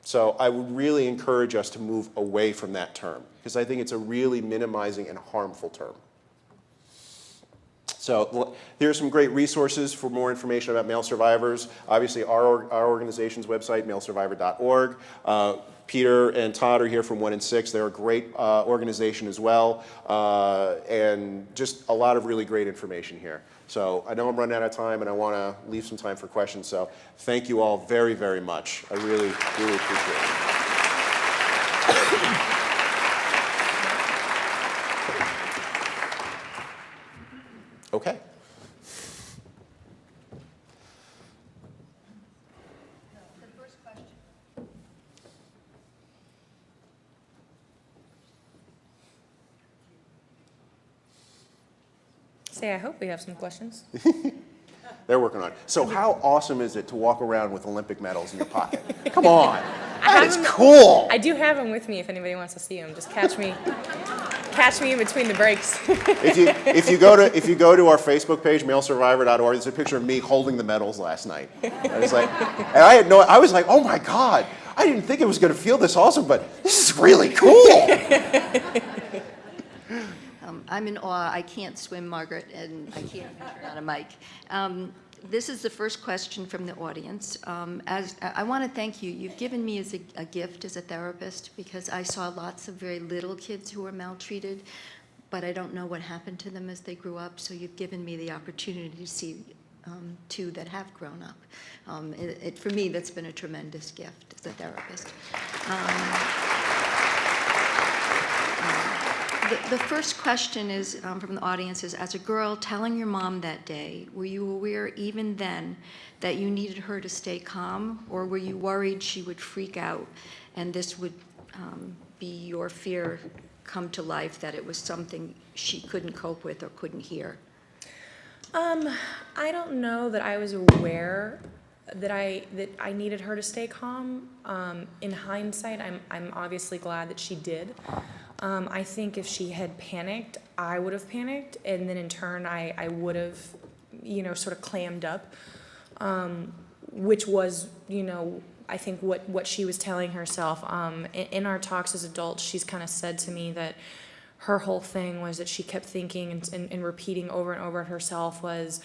So I would really encourage us to move away from that term, because I think it's a really minimizing and harmful term. So here are some great resources for more information about male survivors. Obviously, our organization's website, MaleSurvivor.org. Peter and Todd are here from 1 in 6. They're a great organization as well, and just a lot of really great information here. So I know I'm running out of time, and I want to leave some time for questions. So thank you all very, very much. I really, really appreciate it. Okay. The first question. Say, I hope we have some questions. They're working on it. So how awesome is it to walk around with Olympic medals in your pocket? Come on. That is cool. I do have them with me if anybody wants to see them. Just catch me in between the breaks. If you go to our Facebook page, MaleSurvivor.org, there's a picture of me holding the medals last night. I was like, I was like, oh my God, I didn't think it was going to feel this awesome, but this is really cool. I'm in awe. I can't swim, Margaret, and I can't turn on a mic. This is the first question from the audience. I want to thank you. You've given me as a gift as a therapist, because I saw lots of very little kids who were maltreated, but I don't know what happened to them as they grew up. So you've given me the opportunity to see two that have grown up. For me, that's been a tremendous gift as a therapist. The first question is from the audience is, as a girl telling your mom that day, were you aware even then that you needed her to stay calm, or were you worried she would freak out and this would be your fear come to life, that it was something she couldn't cope with or couldn't hear? I don't know that I was aware that I needed her to stay calm. In hindsight, I'm obviously glad that she did. I think if she had panicked, I would have panicked, and then in turn I would have, sort of clammed up, which was, I think what she was telling herself. In our talks as adults, she's kind of said to me that her whole thing was that she kept thinking and repeating over and over to herself was,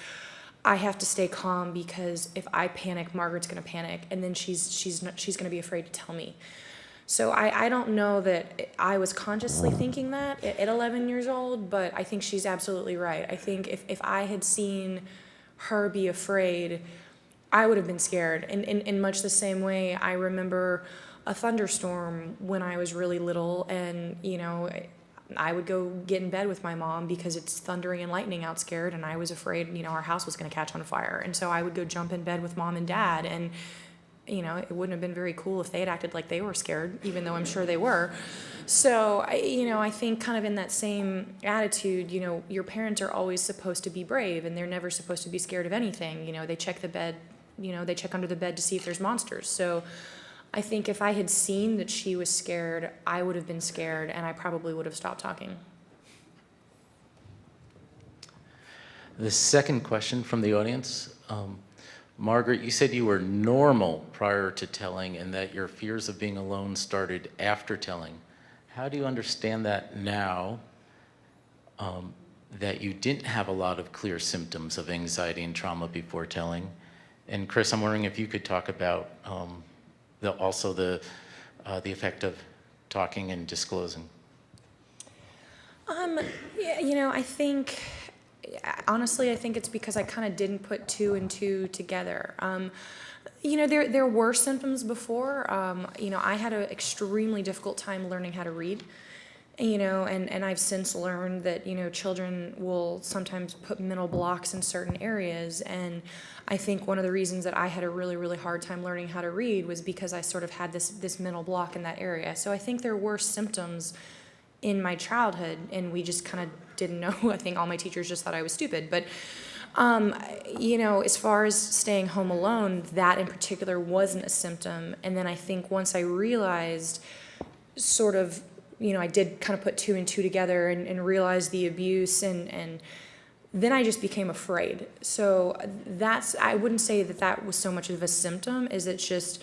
I have to stay calm, because if I panic, Margaret's going to panic, and then she's going to be afraid to tell me. So I don't know that I was consciously thinking that at 11 years old, but I think she's absolutely right. I think if I had seen her be afraid, I would have been scared. In much the same way, I remember a thunderstorm when I was really little, and I would go get in bed with my mom because it's thundering and lightning out scared, and I was afraid, our house was going to catch on fire. And so I would go jump in bed with mom and dad, and it wouldn't have been very cool if they had acted like they were scared, even though I'm sure they were. So, I think kind of in that same attitude, your parents are always supposed to be brave, and they're never supposed to be scared of anything. They check the bed, they check under the bed to see if there's monsters. So I think if I had seen that she was scared, I would have been scared, and I probably would have stopped talking. The second question from the audience. Margaret, you said you were normal prior to telling and that your fears of being alone started after telling. How do you understand that now, that you didn't have a lot of clear symptoms of anxiety and trauma before telling? And Chris, I'm wondering if you could talk about also the effect of talking and disclosing. Yeah, I think, honestly, I think it's because I kind of didn't put two and two together. There were symptoms before. I had an extremely difficult time learning how to read. And I've since learned that, children will sometimes put mental blocks in certain areas. And I think one of the reasons that I had a really, really hard time learning how to read was because I sort of had this mental block in that area. So I think there were symptoms in my childhood, and we just kind of didn't know. I think all my teachers just thought I was stupid. But, as far as staying home alone, that in particular wasn't a symptom. And then I think once I realized sort of, I did kind of put two and two together and realized the abuse, and then I just became afraid. So I wouldn't say that was so much of a symptom, as it's just,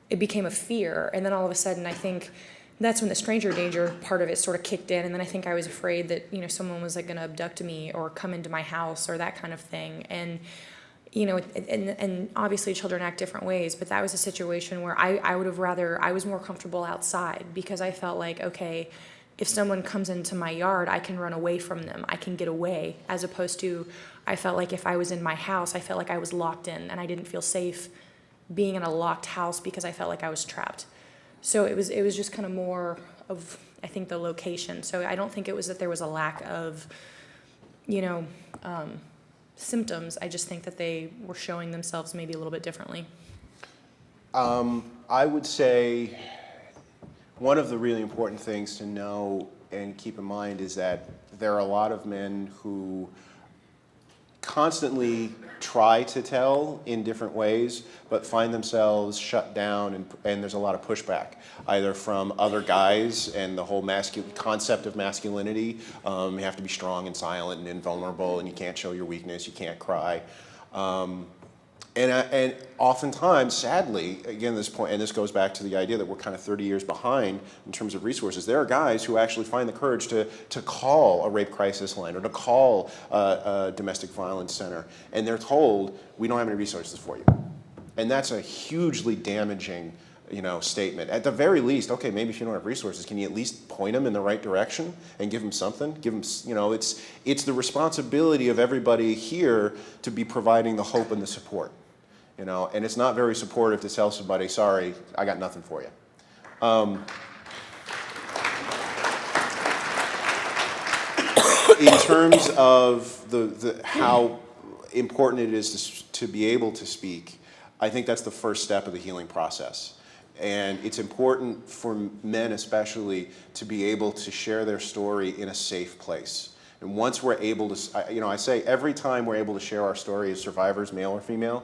it became a fear. And then all of a sudden, I think that's when the stranger danger part of it sort of kicked in. And then I think I was afraid that, someone was like going to abduct me or come into my house or that kind of thing. And, and obviously children act different ways, but that was a situation where I was more comfortable outside, because I felt like, okay, if someone comes into my yard, I can run away from them. I can get away, as opposed to, I felt like if I was in my house, I felt like I was locked in, and I didn't feel safe being in a locked house because I felt like I was trapped. So it was just kind of more of, I think, the location. So I don't think it was that there was a lack of, symptoms. I just think that they were showing themselves maybe a little bit differently. I would say one of the really important things to know and keep in mind is that there are a lot of men who constantly try to tell in different ways, but find themselves shut down, and there's a lot of pushback, either from other guys and the whole concept of masculinity. You have to be strong and silent and invulnerable, and you can't show your weakness, you can't cry. And oftentimes, sadly, again, this point, and this goes back to the idea that we're kind of 30 years behind in terms of resources. There are guys who actually find the courage to call a rape crisis line or to call a domestic violence center, and they're told, we don't have any resources for you. And that's a hugely damaging, statement. At the very least, okay, maybe if you don't have resources, can you at least point them in the right direction and give them something? Give them, it's the responsibility of everybody here to be providing the hope and the support. And it's not very supportive to tell somebody, sorry, I got nothing for you. In terms of how important it is to be able to speak, I think that's the first step of the healing process. And it's important for men especially to be able to share their story in a safe place. And once we're able to, I say every time we're able to share our story as survivors, male or female,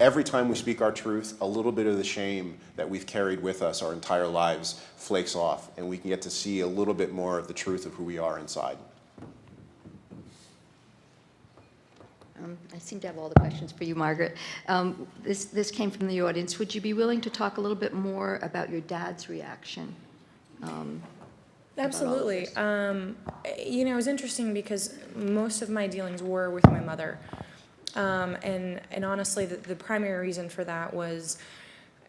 every time we speak our truth, a little bit of the shame that we've carried with us our entire lives flakes off, and we can get to see a little bit more of the truth of who we are inside. I seem to have all the questions for you, Margaret. This came from the audience. Would you be willing to talk a little bit more about your dad's reaction? Absolutely. It was interesting because most of my dealings were with my mother. And honestly, the primary reason for that was,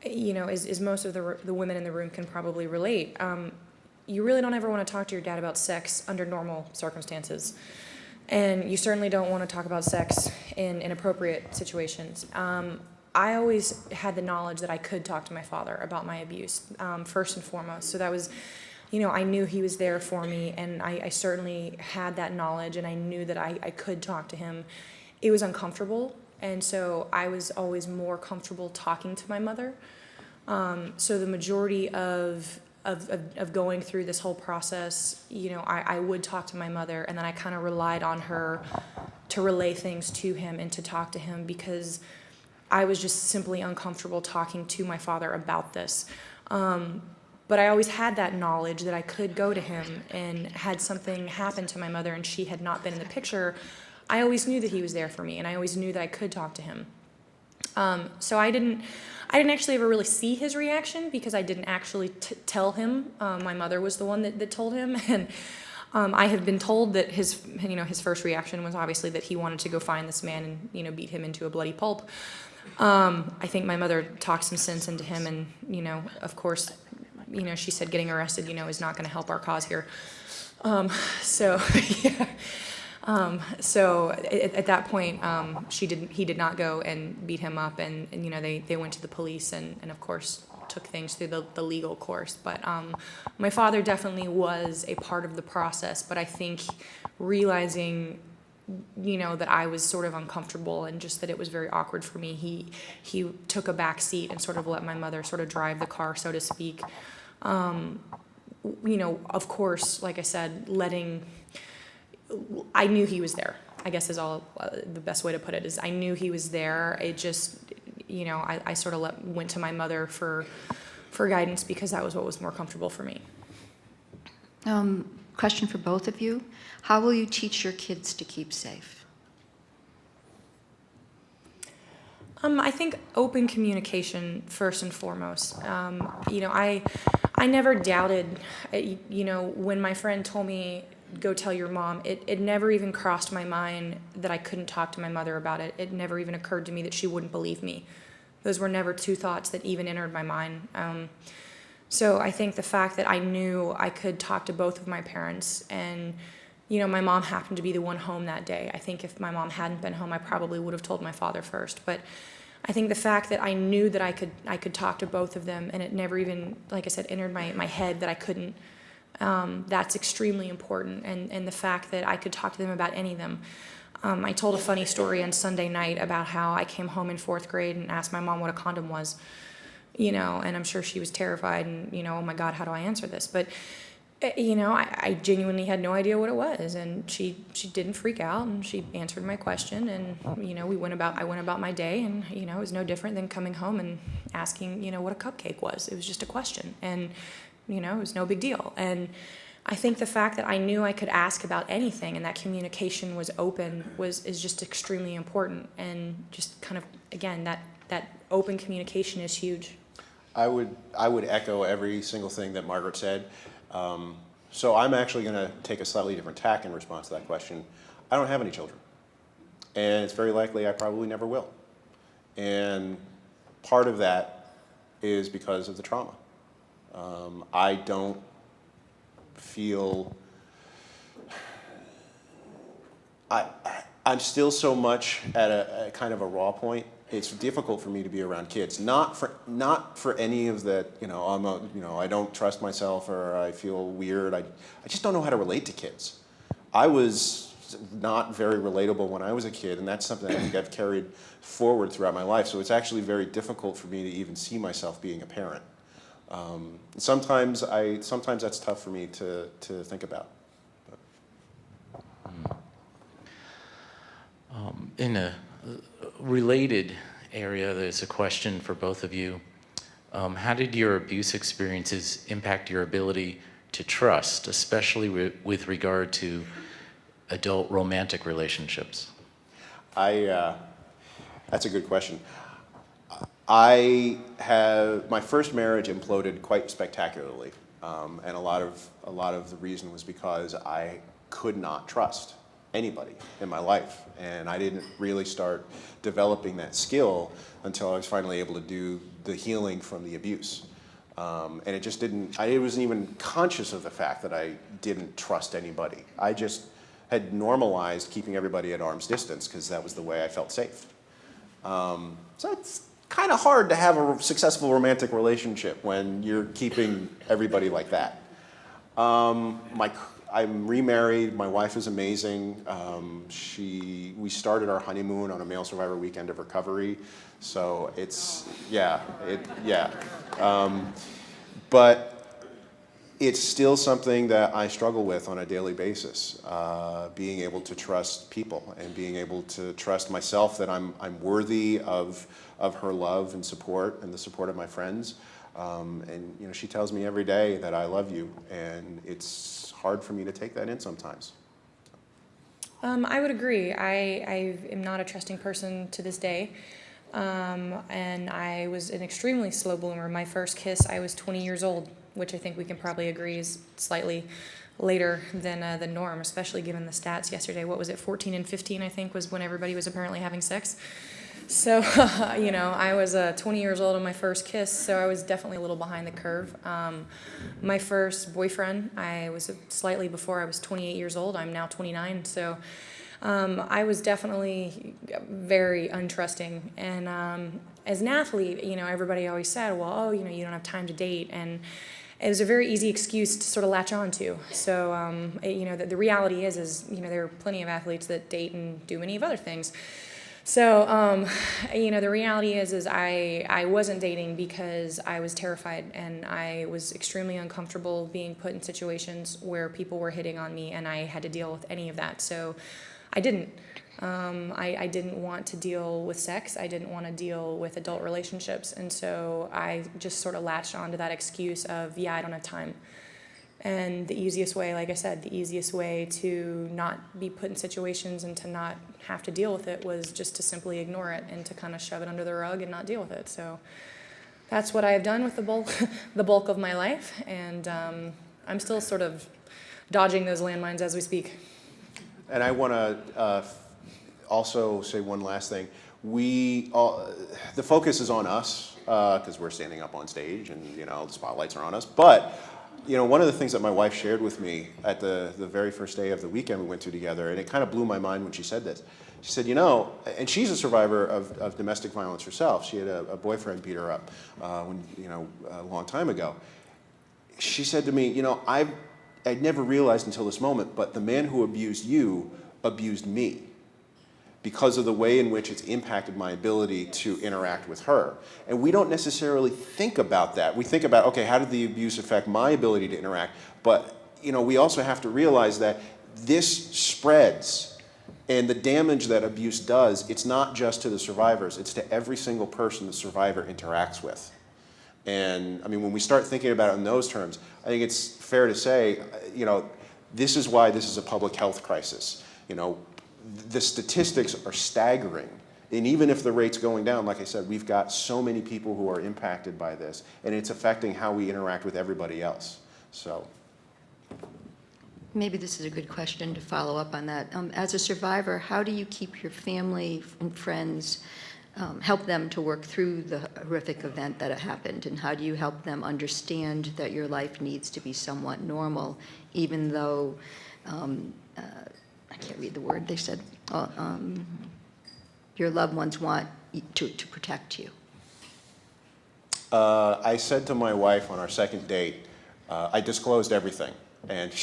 as most of the women in the room can probably relate, you really don't ever want to talk to your dad about sex under normal circumstances. And you certainly don't want to talk about sex in inappropriate situations. I always had the knowledge that I could talk to my father about my abuse, first and foremost. So that was, I knew he was there for me, and I certainly had that knowledge, and I knew that I could talk to him. It was uncomfortable, and so I was always more comfortable talking to my mother. So the majority of going through this whole process, I would talk to my mother, and then I kind of relied on her to relay things to him and to talk to him, because I was just simply uncomfortable talking to my father about this. But I always had that knowledge that I could go to him, and had something happen to my mother and she had not been in the picture, I always knew that he was there for me, and I always knew that I could talk to him. So I didn't actually ever really see his reaction, because I didn't actually tell him. My mother was the one that told him, and I have been told that his first reaction was obviously that he wanted to go find this man and beat him into a bloody pulp. I think my mother talked some sense into him, and of course, she said getting arrested is not going to help our cause here. So yeah. So at that point, he did not go and beat him up, and they went to the police and of course took things through the legal course. But my father definitely was a part of the process, but I think realizing that I was sort of uncomfortable and just that it was very awkward for me, he took a back seat and sort of let my mother sort of drive the car, so to speak. Of course, like I said, I knew he was there, I guess is all the best way to put it, is I knew he was there. It just, I sort of went to my mother for guidance, because that was what was more comfortable for me. Question for both of you. How will you teach your kids to keep safe? I think open communication first and foremost. I never doubted, when my friend told me, go tell your mom, it never even crossed my mind that I couldn't talk to my mother about it. It never even occurred to me that she wouldn't believe me. Those were never two thoughts that even entered my mind. So I think the fact that I knew I could talk to both of my parents, and my mom happened to be the one home that day. I think if my mom hadn't been home, I probably would have told my father first. But I think the fact that I knew that I could talk to both of them, and it never even, like I said, entered my head that I couldn't, that's extremely important. And the fact that I could talk to them about any of them. I told a funny story on Sunday night about how I came home in 4th grade and asked my mom what a condom was, and I'm sure she was terrified and, oh my God, how do I answer this? But, I genuinely had no idea what it was, and she didn't freak out, and she answered my question, and, I went about my day, and, it was no different than coming home and asking, what a cupcake was. It was just a question, and, it was no big deal. And I think the fact that I knew I could ask about anything and that communication was open is just extremely important, and just kind of, again, that open communication is huge. I would echo every single thing that Margaret said. So I'm actually going to take a slightly different tack in response to that question. I don't have any children, and it's very likely I probably never will. And part of that is because of the trauma. I don't feel, I'm still so much at a kind of a raw point. It's difficult for me to be around kids, not for any of that, I don't trust myself, or I feel weird. I just don't know how to relate to kids. I was not very relatable when I was a kid, and that's something I think I've carried forward throughout my life. So it's actually very difficult for me to even see myself being a parent. Sometimes that's tough for me to think about. In a related area, there's a question for both of you. How did your abuse experiences impact your ability to trust, especially with regard to adult romantic relationships? That's a good question. My first marriage imploded quite spectacularly, and a lot of the reason was because I could not trust anybody in my life, and I didn't really start developing that skill until I was finally able to do the healing from the abuse. And it just didn't, I wasn't even conscious of the fact that I didn't trust anybody. I just had normalized keeping everybody at arm's distance because that was the way I felt safe. So it's kind of hard to have a successful romantic relationship when you're keeping everybody like that. I'm remarried. My wife is amazing. We started our honeymoon on a MaleSurvivor weekend of recovery, so it's but it's still something that I struggle with on a daily basis, being able to trust people and being able to trust myself that I'm worthy of her love and support and the support of my friends. And you know, she tells me every day that I love you, and it's hard for me to take that in sometimes. I would agree. I am not a trusting person to this day. And I was an extremely slow bloomer. My first kiss, I was 20 years old, which I think we can probably agree is slightly later than the norm, especially given the stats yesterday. What was it, 14 and 15, I think, was when everybody was apparently having sex. So, you know, I was 20 years old on my first kiss, so I was definitely a little behind the curve. My first boyfriend, I was slightly before I was 28 years old. I'm now 29, so I was definitely very untrusting. And as an athlete, you know, everybody always said, well, oh, you know, you don't have time to date. And it was a very easy excuse to sort of latch on to. So, you know, the reality is, you know, there are plenty of athletes that date and do many of other things. So, you know, the reality is I wasn't dating because I was terrified, and I was extremely uncomfortable being put in situations where people were hitting on me, and I had to deal with any of that. So I didn't. I didn't want to deal with sex. I didn't want to deal with adult relationships. And so I just sort of latched onto that excuse of, yeah, I don't have time. And the easiest way, like I said, the easiest way to not be put in situations and to not have to deal with it was just to simply ignore it and to kind of shove it under the rug and not deal with it. So that's what I have done with the bulk of my life. And I'm still sort of dodging those landmines as we speak. And I want to also say one last thing. The focus is on us because we're standing up on stage and, you know, the spotlights are on us. But you know, one of the things that my wife shared with me at the very first day of the weekend we went to together, and it kind of blew my mind when she said this. She said, you know, and she's a survivor of domestic violence herself. She had a boyfriend beat her up a long time ago. She said to me, you know, I'd never realized until this moment, but the man who abused you abused me, because of the way in which it's impacted my ability to interact with her. And we don't necessarily think about that. We think about, okay, how did the abuse affect my ability to interact? But, you know, we also have to realize that this spreads, and the damage that abuse does, it's not just to the survivors, it's to every single person the survivor interacts with. And I mean, when we start thinking about it in those terms, I think it's fair to say, you know, this is why this is a public health crisis. You know, the statistics are staggering. And even if the rate's going down, like I said, we've got so many people who are impacted by this, and it's affecting how we interact with everybody else. So Maybe this is a good question to follow up on that. As a survivor, how do you keep your family and friends, help them to work through the horrific event that happened? And how do you help them understand that your life needs to be somewhat normal, even though I can't read the word, they said, your loved ones want to protect you? I said to my wife on our second date, I disclosed everything. And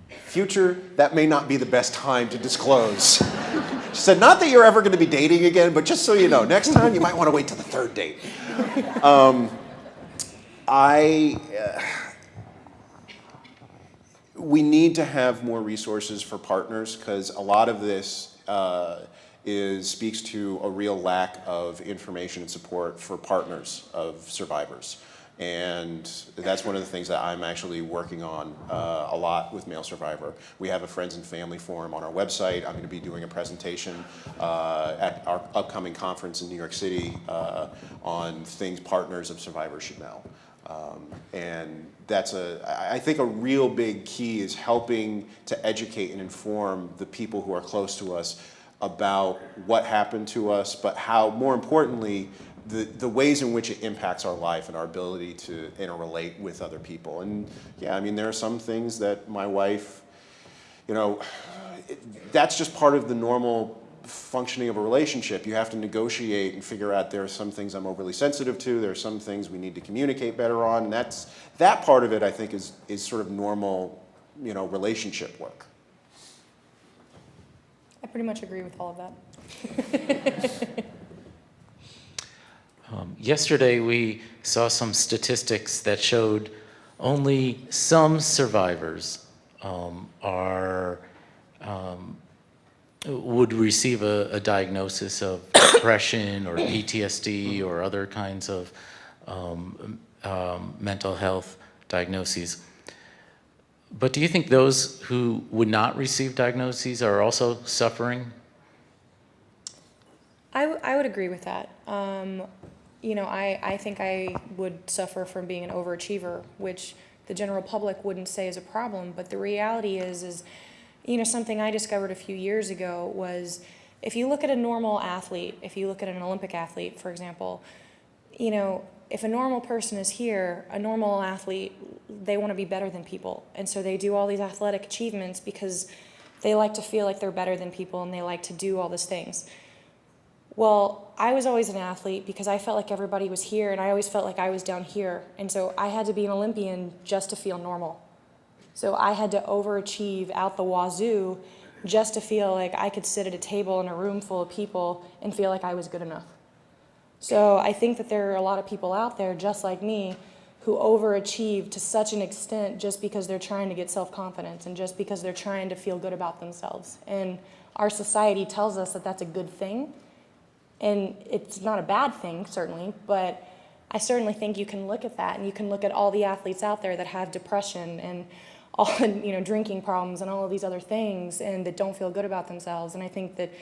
future, that may not be the best time to disclose. She said, not that you're ever going to be dating again, but just so you know, next time you might want to wait till the third date. We need to have more resources for partners, because a lot of this speaks to a real lack of information and support for partners of survivors. And that's one of the things that I'm actually working on a lot with MaleSurvivor. We have a friends and family forum on our website. I'm going to be doing a presentation at our upcoming conference in New York City on things partners of survivors should know. And that's I think a real big key is helping to educate and inform the people who are close to us about what happened to us, but how, more importantly, the ways in which it impacts our life and our ability to interrelate with other people. And yeah, I mean, there are some things that my wife, you know, that's just part of the normal functioning of a relationship. You have to negotiate and figure out there are some things I'm overly sensitive to, there are some things we need to communicate better on, and that part of it, I think, is sort of normal, you know, relationship work. I pretty much agree with all of that. Yesterday, we saw some statistics that showed only some survivors would receive a diagnosis of depression or PTSD or other kinds of mental health diagnoses. But do you think those who would not receive diagnoses are also suffering? I would agree with that. You know, I think I would suffer from being an overachiever, which the general public wouldn't say is a problem. But the reality is, you know, something I discovered a few years ago was if you look at a normal athlete, if you look at an Olympic athlete, for example, you know, if a normal person is here, a normal athlete, they want to be better than people. And so they do all these athletic achievements because they like to feel like they're better than people and they like to do all these things. Well, I was always an athlete because I felt like everybody was here and I always felt like I was down here. And so I had to be an Olympian just to feel normal. So I had to overachieve out the wazoo just to feel like I could sit at a table in a room full of people and feel like I was good enough. So I think that there are a lot of people out there just like me who overachieve to such an extent just because they're trying to get self-confidence and just because they're trying to feel good about themselves. And our society tells us that that's a good thing. And it's not a bad thing, certainly, but I certainly think you can look at that and you can look at all the athletes out there that have depression and all, you know, drinking problems and all of these other things and that don't feel good about themselves. And I think that,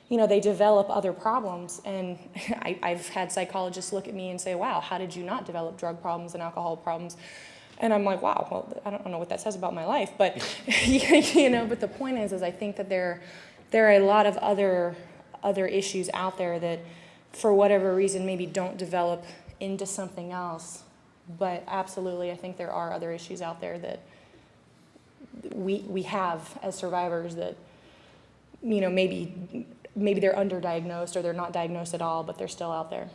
you know, they develop other problems. And I've had psychologists look at me and say, wow, how did you not develop drug problems and alcohol problems? And I'm like, wow, well, I don't know what that says about my life. But, you know, but the point is I think that there are a lot of other issues out there that, for whatever reason, maybe don't develop into something else. But absolutely, I think there are other issues out there that we have as survivors that, you know, maybe they're underdiagnosed or they're not diagnosed at all, but they're still out there.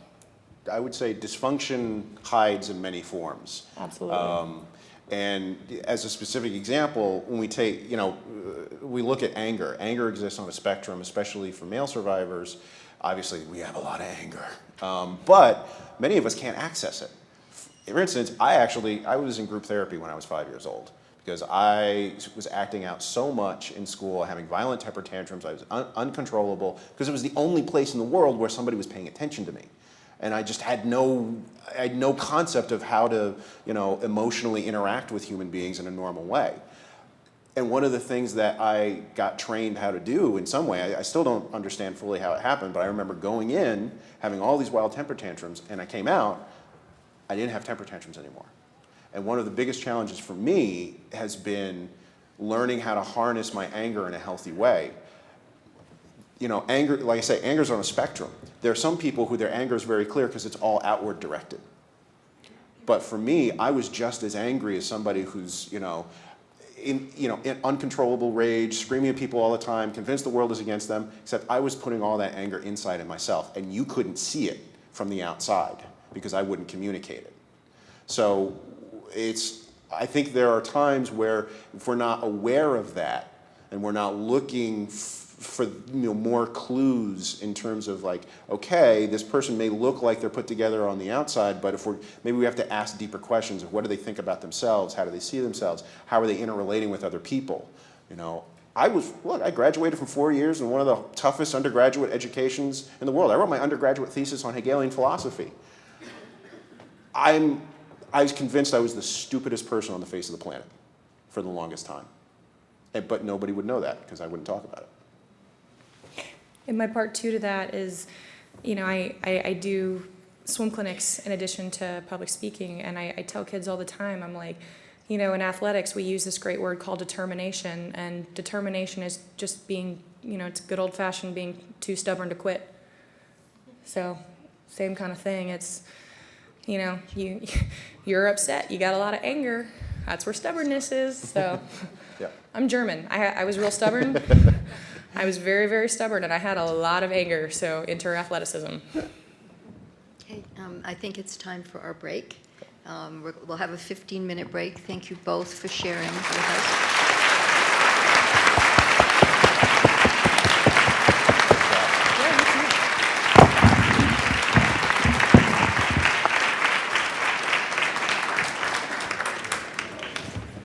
I would say dysfunction hides in many forms. Absolutely. And as a specific example, when we take, you know, we look at anger. Anger exists on a spectrum, especially for male survivors. Obviously, we have a lot of anger, but many of us can't access it. For instance, I was in group therapy when I was 5 years old because I was acting out so much in school, having violent temper tantrums. I was uncontrollable because it was the only place in the world where somebody was paying attention to me. And I just had no concept of how to, you know, emotionally interact with human beings in a normal way. And one of the things that I got trained how to do in some way, I still don't understand fully how it happened, but I remember going in, having all these wild temper tantrums, and I came out, I didn't have temper tantrums anymore. And one of the biggest challenges for me has been learning how to harness my anger in a healthy way. You know, anger, like I say, anger is on a spectrum. There are some people who their anger is very clear because it's all outward directed. But for me, I was just as angry as somebody who's, in uncontrollable rage, screaming at people all the time, convinced the world is against them, except I was putting all that anger inside of myself, and you couldn't see it from the outside because I wouldn't communicate it. So I think there are times where if we're not aware of that and we're not looking for more clues in terms of like, okay, this person may look like they're put together on the outside, but maybe we have to ask deeper questions of what do they think about themselves, how do they see themselves, how are they interrelating with other people. You know, I graduated from 4 years in one of the toughest undergraduate educations in the world. I wrote my undergraduate thesis on Hegelian philosophy. I was convinced I was the stupidest person on the face of the planet for the longest time. But nobody would know that because I wouldn't talk about it. And my part two to that is, you know, I do swim clinics in addition to public speaking, and I tell kids all the time, I'm like, you know, in athletics we use this great word called determination, and determination is just being, you know, it's good old-fashioned being too stubborn to quit. So, same kind of thing. It's, you know, you're upset, you got a lot of anger, that's where stubbornness is, so. Yeah. I'm German. I was real stubborn. I was very, very stubborn, and I had a lot of anger, so enter athleticism. Okay, I think it's time for our break. We'll have a 15-minute break. Thank you both for sharing with us.